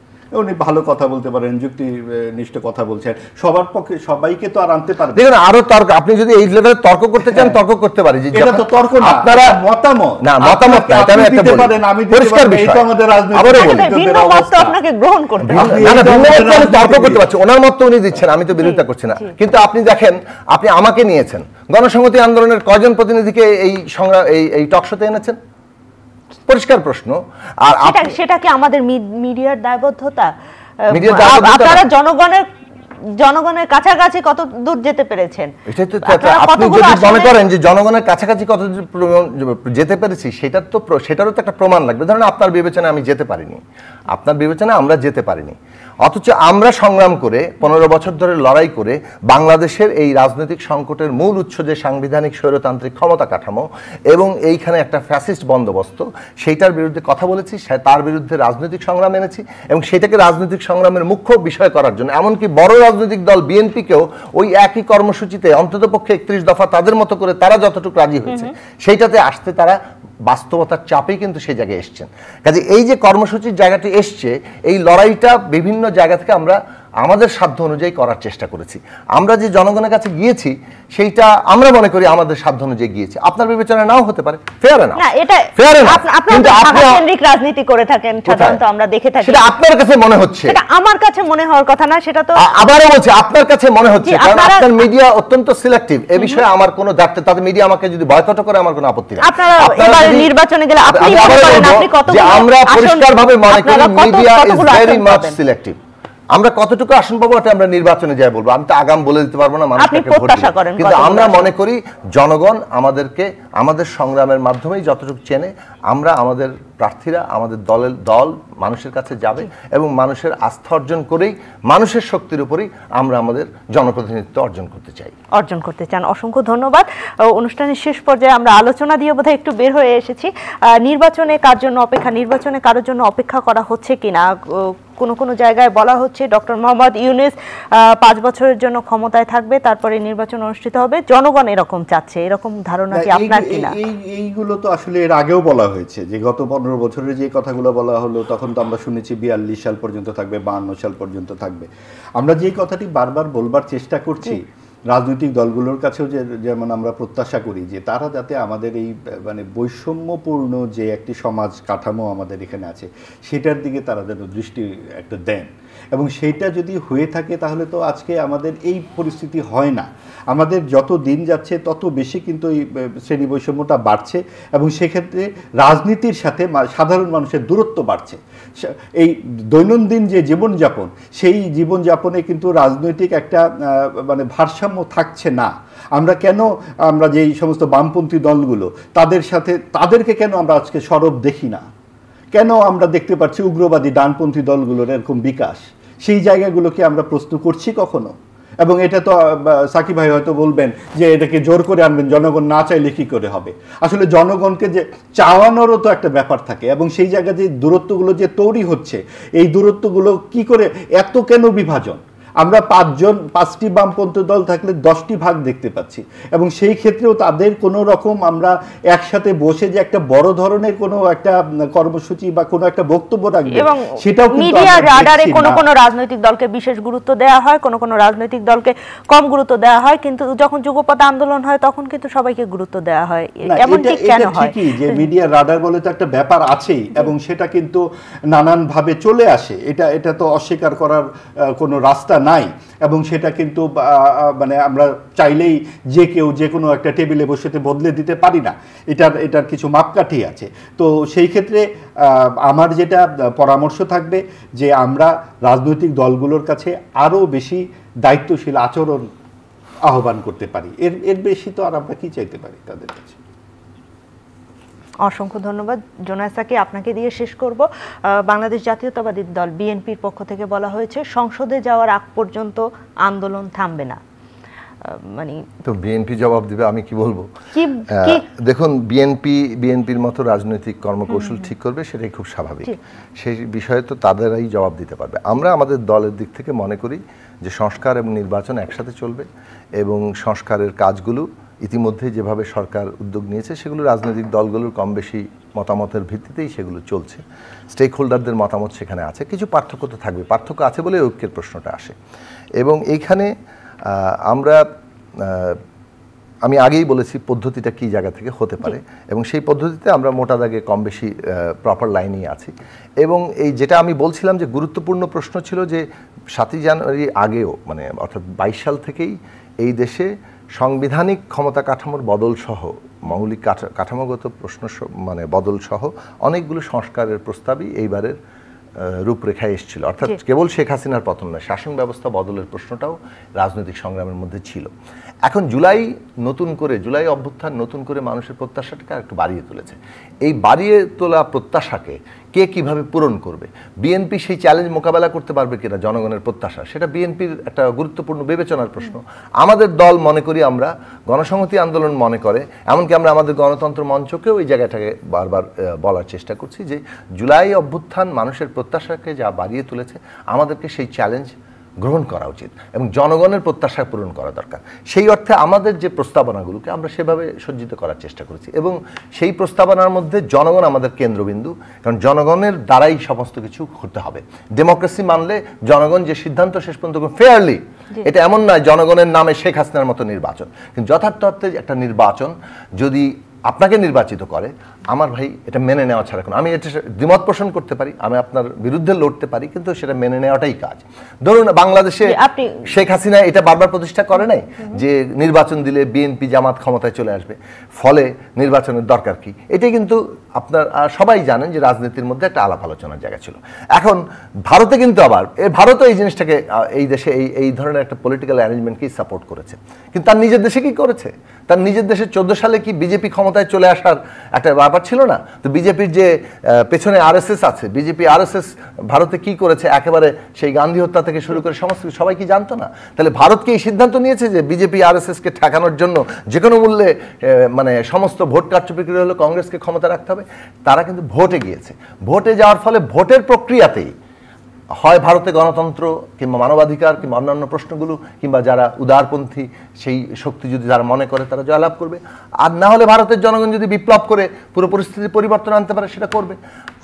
উনি ভালো কথা বলতে পারেন, যুক্তিনিষ্ঠ কথা বলছেন, সবার পক্ষে সবাইকে তো আর আনতে পারবেন। দেখুন আরো তর্ক, আপনি যদি এই লেভেলে তর্ক করতে চান তর্ক করতে পারি, এটা তো তর্ক না, আপনারা মতামত না, মতামত না, এটা আমি একটা বলি আমি পরিষ্কার বিষয়, এটা আমাদের রাজনীতি, ভিন্ন মত আপনাকে গ্রহণ করতে হবে না। না, ভিন্ন মত আমি তর্ক করতে পারছি, ওনার মত উনি দিচ্ছেন, আমি তো বিরোধিতা করছি না। কিন্তু আপনি দেখেন, আপনি আমাকে নিয়েছেন, গণসংহতি আন্দোলনের কয়জন প্রতিনিধিকে এই সংগ্রাম এই টকশোতে এনেছেন? পরিষ্কার প্রশ্ন। আর সেটা কি আমাদের মিডিয়ার দায়বদ্ধতা? আপনারা জনগণের কাছাকাছি কত দূর যেতে পেরেছেন? আপনি যদি মনে করেন যে জনগণের কাছাকাছি কত যেতে পেরেছি সেটারও তো একটা প্রমাণ লাগবে। ধরেন আপনার বিবেচনায় আমি যেতে পারিনি, আপনার বিবেচনায় আমরা যেতে পারিনি, অথচ আমরা সংগ্রাম করে 15 বছর ধরে লড়াই করে বাংলাদেশের এই রাজনৈতিক সংকটের মূল উৎস যে সাংবিধানিক স্বৈরতান্ত্রিক ক্ষমতা কাঠামো এবং এইখানে একটা ফ্যাসিস্ট বন্দোবস্ত, সেইটার বিরুদ্ধে কথা বলেছি, তার বিরুদ্ধে রাজনৈতিক সংগ্রাম এনেছি এবং সেটাকে রাজনৈতিক সংগ্রামের মুখ্য বিষয় করার জন্য এমনকি বড় রাজনৈতিক দল বিএনপিকেও ওই একই কর্মসূচিতে অন্ততপক্ষে 31 দফা তাদের মতো করে তারা যতটুকু রাজি হয়েছে সেইটাতে আসতে তারা বাস্তবতার চাপেই কিন্তু সেই জায়গায় এসছেন। কাজে এই যে কর্মসূচির জায়গাটি এসছে, এই লড়াইটা বিভিন্ন জায়গা থেকে আমরা আমাদের সাধ্য অনুযায়ী করার চেষ্টা করেছি। আমরা যে জনগণের কাছে গিয়েছি সেইটা আমরা মনে করি আমাদের সাধ্য অনুযায়ী গিয়েছি। আপনার বিবেচনা নাও হতে পারে, ফেয়ার না, এটা ফেয়ার না। কিন্তু আপনি কেন্দ্রিক রাজনীতি করে থাকেন সাধারণত, আমরা দেখে থাকি। সেটা আপনার কাছে মনে হচ্ছে, এটা আমার কাছে মনে হওয়ার কথা না। সেটা তো আবারও বলছি আপনার কাছে মনে হচ্ছে, কারণ আপনার মিডিয়া অত্যন্ত সিলেক্টিভ। এই বিষয়ে আমার কোনো দায়িত্ব, তাদের মিডিয়া আমাকে যদি বয়কট করে আমার কোনো আপত্তি নেই। আপনারা এবারে নির্বাচনে গেলে আপনি আমরা পরিষ্কারভাবে মনে করি media is very much selective. আমরা কতটুকু আসন পাবো এটা আমরা নির্বাচনে যাই বলবো, আমি তো আগাম বলে দিতে পারবো না মানুষকে ভোট দিতে। কিন্তু আমরা মনে করি জনগণ আমাদেরকে আমাদের সংগ্রামের মাধ্যমেই যতটুকু চেনে, আমরা আমাদের প্রার্থীরা আমাদের দল মানুষের কাছে যাবে এবং মানুষের আস্থা অর্জন করেই মানুষের শক্তির উপরেই আমরা আমাদের জনপ্রতিনিধিত্ব অর্জন করতে চান। অসংখ্য ধন্যবাদ। অনুষ্ঠানের শেষ পর্যায়ে আমরা আলোচনা দিয়ে বোধহয় একটু বের হয়ে এসেছি। নির্বাচনে কারোর জন্য অপেক্ষা করা হচ্ছে কিনা, কোনো জায়গায় বলা হচ্ছে ডক্টর মোহাম্মদ ইউনূস 5 বছরের জন্য ক্ষমতায় থাকবে, তারপরে নির্বাচন অনুষ্ঠিত হবে। জনগণ এরকম চাচ্ছে, এরকম ধারণা কি আপনার কিনা? এইগুলো তো আসলে এর আগেও বলা হয়েছে যে গত 15 বছরের যে কথাগুলো বলা হলো তখন তো আমরা শুনেছি 42 সাল পর্যন্ত থাকবে, 52 সাল পর্যন্ত থাকবে। আমরা যে কথাটি বারবার বলবার চেষ্টা করছি রাজনৈতিক দলগুলোর কাছেও যেমন আমরা প্রত্যাশা করি যে তারা যাতে আমাদের এই মানে বৈষম্যপূর্ণ যে একটি সমাজ কাঠামো আমাদের এখানে আছে সেটার দিকে তারা যেন দৃষ্টি একটা দেন, এবং সেইটা যদি হয়ে থাকে তাহলে তো আজকে আমাদের এই পরিস্থিতি হয় না। আমাদের যত দিন যাচ্ছে তত বেশি কিন্তু এই শ্রেণী বৈষম্যটা বাড়ছে, এবং সেক্ষেত্রে রাজনীতির সাথে সাধারণ মানুষের দূরত্ব বাড়ছে। এই দৈনন্দিন যে জীবনযাপন, সেই জীবনযাপনে কিন্তু রাজনৈতিক একটা মানে ভারসাম্য থাকছে না। আমরা যেই সমস্ত বামপন্থী দলগুলো তাদেরকে কেন আমরা আজকে সরব দেখি না? কেন আমরা দেখতে পাচ্ছি উগ্রবাদী ডানপন্থী দলগুলোর এরকম বিকাশ? সেই জায়গাগুলোকে আমরা প্রশ্ন করছি কখনো? এবং এটা তো সাকিব ভাই হয়তো বলবেন যে এটাকে জোর করে আনবেন, জনগণ না চাইলে কি করে হবে? আসলে জনগণকে যে চাওয়ানোরও তো একটা ব্যাপার থাকে, এবং সেই জায়গায় যে দূরত্বগুলো যে তৈরি হচ্ছে, এই দূরত্বগুলো কি করে, এত কেন বিভাজন? আমরা 5টি বামপন্থী দল থাকলে 10টি ভাগ দেখতে পাচ্ছি, এবং সেই ক্ষেত্রেও তাদের কোনো রকম আমরা একসাথে বসে যে একটা বড় ধরনের কোনো একটা কর্মসূচি বা কোনো একটা বক্তব্য রাখবো, সেটাও মিডিয়া রাডারে কোনো রাজনৈতিক দলকে বিশেষ গুরুত্ব দেওয়া হয়, কোনো রাজনৈতিক দলকে কম গুরুত্ব দেওয়া হয়, কিন্তু যখন যুগপৎ আন্দোলন হয় তখন কিন্তু সবাইকে গুরুত্ব দেওয়া হয়। এমনটি কেন হয়? ঠিকই যে মিডিয়া রাডার বলে তো একটা ব্যাপার আছেই, এবং সেটা কিন্তু নানানভাবে চলে আসে, এটা তো অস্বীকার করার কোনো রাস্তা নাই। এবং সেটা কিন্তু মানে আমরা চাইলেই যে কেউ যে কোনো একটা টেবিলে বসে বদলে দিতে পারি না, এটার কিছু মাপকাঠি আছে। তো সেই ক্ষেত্রে আমার যেটা পরামর্শ থাকবে যে আমরা রাজনৈতিক দলগুলোর কাছে আরও বেশি দায়িত্বশীল আচরণ আহ্বান করতে পারি। এর বেশি তো আর আমরা কি চাইতে পারি তাদের কাছে? অসংখ্য ধন্যবাদ। জোনায়েসাকে আপনাকে দিয়ে শেষ করব। বাংলাদেশ জাতীয়তাবাদী দল বিএনপির পক্ষ থেকে বলা হয়েছে সংসদে যাওয়ার আগ পর্যন্ত আন্দোলন থামবে না। মানে তো বিএনপি জবাব দিবে, আমি কি বলবো? দেখুন, বিএনপির মতো রাজনৈতিক কর্মকৌশল ঠিক করবে, সেটাই খুব স্বাভাবিক। সেই বিষয়ে তো তাদেরাই জবাব দিতে পারবে। আমরা আমাদের দলের দিক থেকে মনে করি যে সংস্কার এবং নির্বাচন একসাথে চলবে, এবং সংস্কারের কাজগুলো ইতিমধ্যে যেভাবে সরকার উদ্যোগ নিয়েছে সেগুলো রাজনৈতিক দলগুলোর কম বেশি মতামতের ভিত্তিতেই সেগুলো চলছে। স্টেক হোল্ডারদের মতামত সেখানে আছে, কিছু পার্থক্য তো থাকবে, পার্থক্য আছে বলে ঐক্যের প্রশ্নটা আসে। এবং এইখানে আমি আগেই বলেছি পদ্ধতিটা কী জায়গা থেকে হতে পারে, এবং সেই পদ্ধতিতে আমরা মোটা দাগে কম বেশি প্রপার লাইনেই আছি। এবং এই যেটা আমি বলছিলাম যে গুরুত্বপূর্ণ প্রশ্ন ছিল যে 7ই জানুয়ারি আগেও, মানে অর্থাৎ 22 সাল থেকেই এই দেশে সাংবিধানিক ক্ষমতা কাঠামোর বদল সহ, মৌলিক কাঠামোগত প্রশ্ন মানে বদল সহ অনেকগুলো সংস্কারের প্রস্তাবই এইবারের রূপরেখায় এসেছিল। অর্থাৎ কেবল শেখ হাসিনার পতন নয়, শাসন ব্যবস্থা বদলের প্রশ্নটাও রাজনৈতিক সংগ্রামের মধ্যে ছিল। এখন জুলাই অভ্যুত্থান নতুন করে মানুষের প্রত্যাশাটাকে একটু বাড়িয়ে তুলেছে। এই বাড়িয়ে তোলা প্রত্যাশাকে কে কিভাবে পূরণ করবে, বিএনপি সেই চ্যালেঞ্জ মোকাবেলা করতে পারবে কিনা, জনগণের প্রত্যাশা, সেটা বিএনপির একটা গুরুত্বপূর্ণ বিবেচনার প্রশ্ন। আমাদের দল মনে করি, আমরা গণসংহতি আন্দোলন মনে করে, এমনকি আমরা আমাদের গণতন্ত্র মঞ্চকেও এই জায়গাটাকে বারবার বলার চেষ্টা করছি যে জুলাই অভ্যুত্থান মানুষের প্রত্যাশাকে যা বাড়িয়ে তুলেছে, আমাদেরকে সেই চ্যালেঞ্জ গ্রহণ করা উচিত এবং জনগণের প্রত্যাশা পূরণ করা দরকার। সেই অর্থে আমাদের যে প্রস্তাবনাগুলোকে আমরা সেভাবে সজ্জিত করার চেষ্টা করেছি, এবং সেই প্রস্তাবনার মধ্যে জনগণ আমাদের কেন্দ্রবিন্দু, কারণ জনগণের দ্বারাই সমস্ত কিছু হতে হবে। ডেমোক্রেসি মানলে জনগণ যে সিদ্ধান্ত শেষ পর্যন্ত ফেয়ারলি, এটা এমন নয় জনগণের নামে শেখ হাসিনার মতো নির্বাচন, কিন্তু যথার্থ অর্থে একটা নির্বাচন যদি আপনাকে নির্বাচিত করে, আমার ভাই এটা মেনে নেওয়া ছাড়া কোনো, আমি এটা দ্বিমত পোষণ করতে পারি, আমি আপনার বিরুদ্ধে লড়তে পারি, কিন্তু সেটা মেনে নেওয়াটাই কাজ। ধরুন বাংলাদেশে শেখ হাসিনা এটা বারবার প্রতিষ্ঠা করে নাই যে নির্বাচন দিলে বিএনপি জামাত ক্ষমতায় চলে আসবে, ফলে নির্বাচনের দরকার কি, এটাই কিন্তু আপনার সবাই জানেন যে রাজনীতির মধ্যে একটা আলাপ আলোচনার জায়গা ছিল। এখন ভারতে কিন্তু আবার ভারতও এই জিনিসটাকে, এই দেশে এই ধরনের একটা পলিটিক্যাল অ্যারেঞ্জমেন্টকেই সাপোর্ট করেছে, কিন্তু তার নিজের দেশে কি করেছে? তার নিজের দেশে 14 সালে কি বিজেপি ক্ষমতায় চলে আসার একটা ব্যাপার ছিল না? তো বিজেপির যে পেছনে আরএসএস আছে, বিজেপি আরএসএস ভারতে কি করেছে, একেবারে সেই গান্ধী হত্যা থেকে শুরু করে সমস্ত সবাই কি জানতো না? তাহলে ভারতকে এই সিদ্ধান্ত নিয়েছে যে বিজেপি আরএসএসকে ঠেকানোর জন্য যে কোনো মূল্যে মানে সমস্ত ভোট কারচুপি করে হলো কংগ্রেসকে ক্ষমতা রাখতে হবে। তারা কিন্তু ভোটে গিয়েছে, ভোটে যাওয়ার ফলে ভোটের প্রক্রিয়াতেই হয় ভারতে গণতন্ত্র কিংবা মানবাধিকার কিংবা অন্যান্য প্রশ্নগুলো কিংবা যারা উদারপন্থী সেই শক্তি যদি যারা মনে করে তারা জয়লাভ করবে, আর না হলে ভারতের জনগণ যদি বিপ্লব করে পুরো পরিস্থিতির পরিবর্তন আনতে পারে সেটা করবে।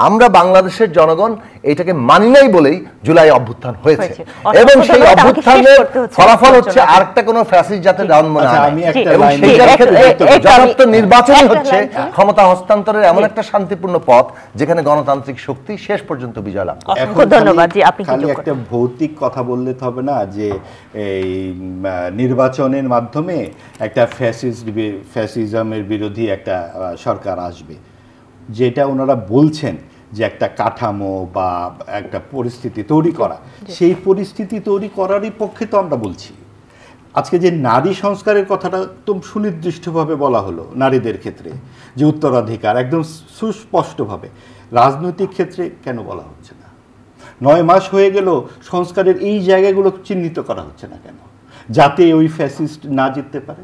আমরা বাংলাদেশের জনগণ এটাকে মানি নাই বলেই জুলাই অভ্যুত্থান হয়েছে এবং সেই অভ্যুত্থানের ফলাফল হচ্ছে আরেকটা কোনো ফ্যাসিস্ট যাতে জন্ম না নেয় এবং সেইটার ক্ষেত্রে যথার্থ নির্বাচনই হচ্ছে ক্ষমতা হস্তান্তরের এমন একটা শান্তিপূর্ণ পথ যেখানে গণতান্ত্রিক শক্তি শেষ পর্যন্ত বিজয় লাভ করে। ধন্যবাদ। জি, আপনি খালি একটা ভৌতিক কথা বললে তো হবে না যে এই নির্বাচনের মাধ্যমে একটা ফ্যাসিজমের বিরোধী একটা সরকার আসবে, যেটা ওনারা বলছেন যে একটা কাঠামো বা একটা পরিস্থিতি তৈরি করা, সেই পরিস্থিতি তৈরি করারই পক্ষে তো আমরা বলছি। আজকে যে নারী সংস্কারের কথাটা একদম সুনির্দিষ্টভাবে বলা হলো নারীদের ক্ষেত্রে, যে উত্তরাধিকার একদম সুস্পষ্টভাবে, রাজনৈতিক ক্ষেত্রে কেন বলা হচ্ছে না? 9 মাস হয়ে গেল, সংস্কারের এই জায়গাগুলো চিহ্নিত করা হচ্ছে না কেন, যাতে ওই ফ্যাসিস্ট না জিততে পারে?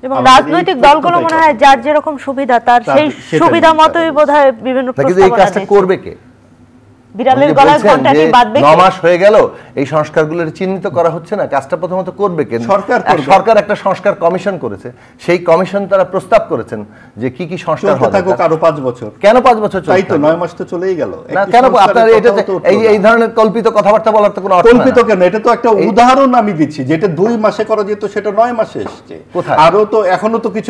এবং রাজনৈতিক দলগুলো মনে হয় যার যেরকম সুবিধা তার সেই সুবিধা মতোই বোধহয় বিভিন্ন প্রস্তাবনা করবে কে? বিড়ালের গলায় ঘন্টাটি বাঁধবে কে? 9 মাস হয়ে গেল, এই সংস্কারগুলোর চিহ্নিত করা হচ্ছে না। কাজটা প্রথমত করবে কে? সরকার একটা সংস্কার কমিশন করেছে, সেই কমিশন তারা প্রস্তাব করেছেন যে কি কি সংস্কার হবে। থাকুক আরো 5 বছর। কেন 5 বছর চলবে? তাই তো 9 মাস তো চলেই গেল। না কেন আপনারা এটা এই ধরনের কল্পিত কথাবার্তা বলার তো কোনো অর্থ নেই। কল্পিত কেন? এটা তো একটা উদাহরণ আমি দিচ্ছি, যেটা 2 মাসে করা যেত সেটা 9 মাসে এসেছে। আরো তো এখনো তো কিছু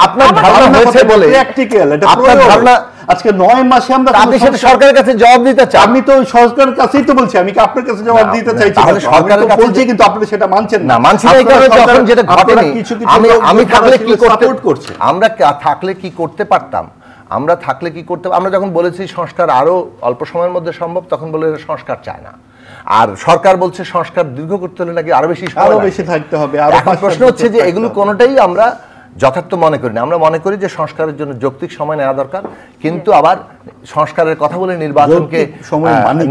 আপনার ধারণা হয়েছে বলে প্র্যাকটিক্যাল, এটা আপনার ধারণা। আজকে 9 মাসে আমরা আপনি সেটা সরকারের কাছে জবাব দিতে চান। আমি তো সরকারের কাছেই তো বলছি, আমি কি আপনার কাছে জবাব দিতে চাইছি? সরকারের কাছে বলছি, কিন্তু আপনি সেটা মানছেন না। মানছি না, যখন যেটা ঘটেনি আমি থাকলে কি করতে, আমরা থাকলে কি করতে পারতাম, আমরা থাকলে কি করতে, আমরা যখন বলেছি সংস্কার আরো অল্প সময়ের মধ্যে সম্ভব, তখন বলে সংস্কার চায় না। আর সরকার বলছে সংস্কার দীর্ঘ করতে হলে নাকি আরো বেশি থাকতে হবে। এখন প্রশ্ন হচ্ছে যে এগুলো কোনোটাই আমরা যথার্থ মনে করি না। আমরা মনে করি যে সংস্কারের জন্য যৌক্তিক সময় নেওয়া দরকার, কিন্তু আবার সংস্কারের কথা বলে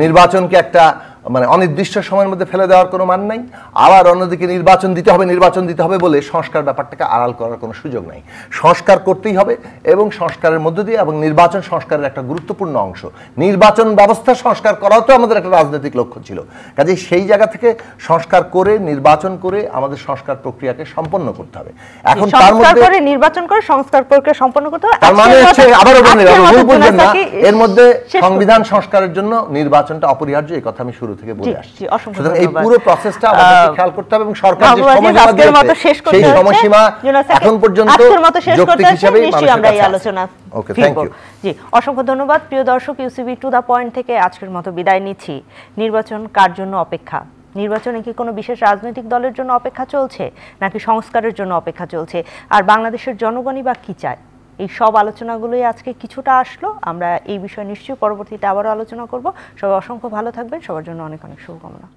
নির্বাচনকে একটা মানে অনির্দিষ্ট সময়ের মধ্যে ফেলে দেওয়ার কোনো মান নাই। আবার অন্যদিকে নির্বাচন দিতে হবে বলে সংস্কার ব্যাপারটাকে আড়াল করার কোনো সুযোগ নাই। সংস্কার করতেই হবে এবং সংস্কারের মধ্য দিয়ে, এবং নির্বাচন সংস্কারের একটা গুরুত্বপূর্ণ অংশ। নির্বাচন ব্যবস্থা সংস্কার করাও তো আমাদের একটা রাজনৈতিক লক্ষ্য ছিল। কাজেই সেই জায়গা থেকে সংস্কার করে, নির্বাচন করে আমাদের সংস্কার প্রক্রিয়াকে সম্পন্ন করতে হবে। এখন তার মধ্যে নির্বাচন করে সংস্কার প্রক্রিয়া সম্পন্ন করতে হবে। তার মানে হচ্ছে আবারও বলবেন না, এর মধ্যে সংবিধান সংস্কারের জন্য নির্বাচনটা অপরিহার্য, এই কথা আমি শুরু থেকে বলে আসছি। সুতরাং এই পুরো প্রসেসটা আমাদের খেয়াল করতে হবে এবং সরকার যে সময়সীমা দিয়েছে সেই সময়সীমা এখন পর্যন্ত যৌক্তিক হিসেবে আমরা এই আলোচনা। ওকে, থ্যাংক ইউ। জি, অসংখ্য ধন্যবাদ। প্রিয় দর্শক, ইউসিবি টু দা পয়েন্ট থেকে আজকের মতো বিদায় নিচ্ছি। নির্বাচন কার জন্য অপেক্ষা? নির্বাচনে কি কোনো বিশেষ রাজনৈতিক দলের জন্য অপেক্ষা চলছে, নাকি সংস্কারের জন্য অপেক্ষা চলছে? আর বাংলাদেশের জনগণই বা কি চায়? এই সব আলোচনাগুলোই আজকে কিছুটা আসলো। আমরা এই বিষয়ে নিশ্চয়ই পরবর্তীতে আবারও আলোচনা করব। সবাই অসংখ্য ভালো থাকবেন, সবার জন্য অনেক অনেক শুভকামনা।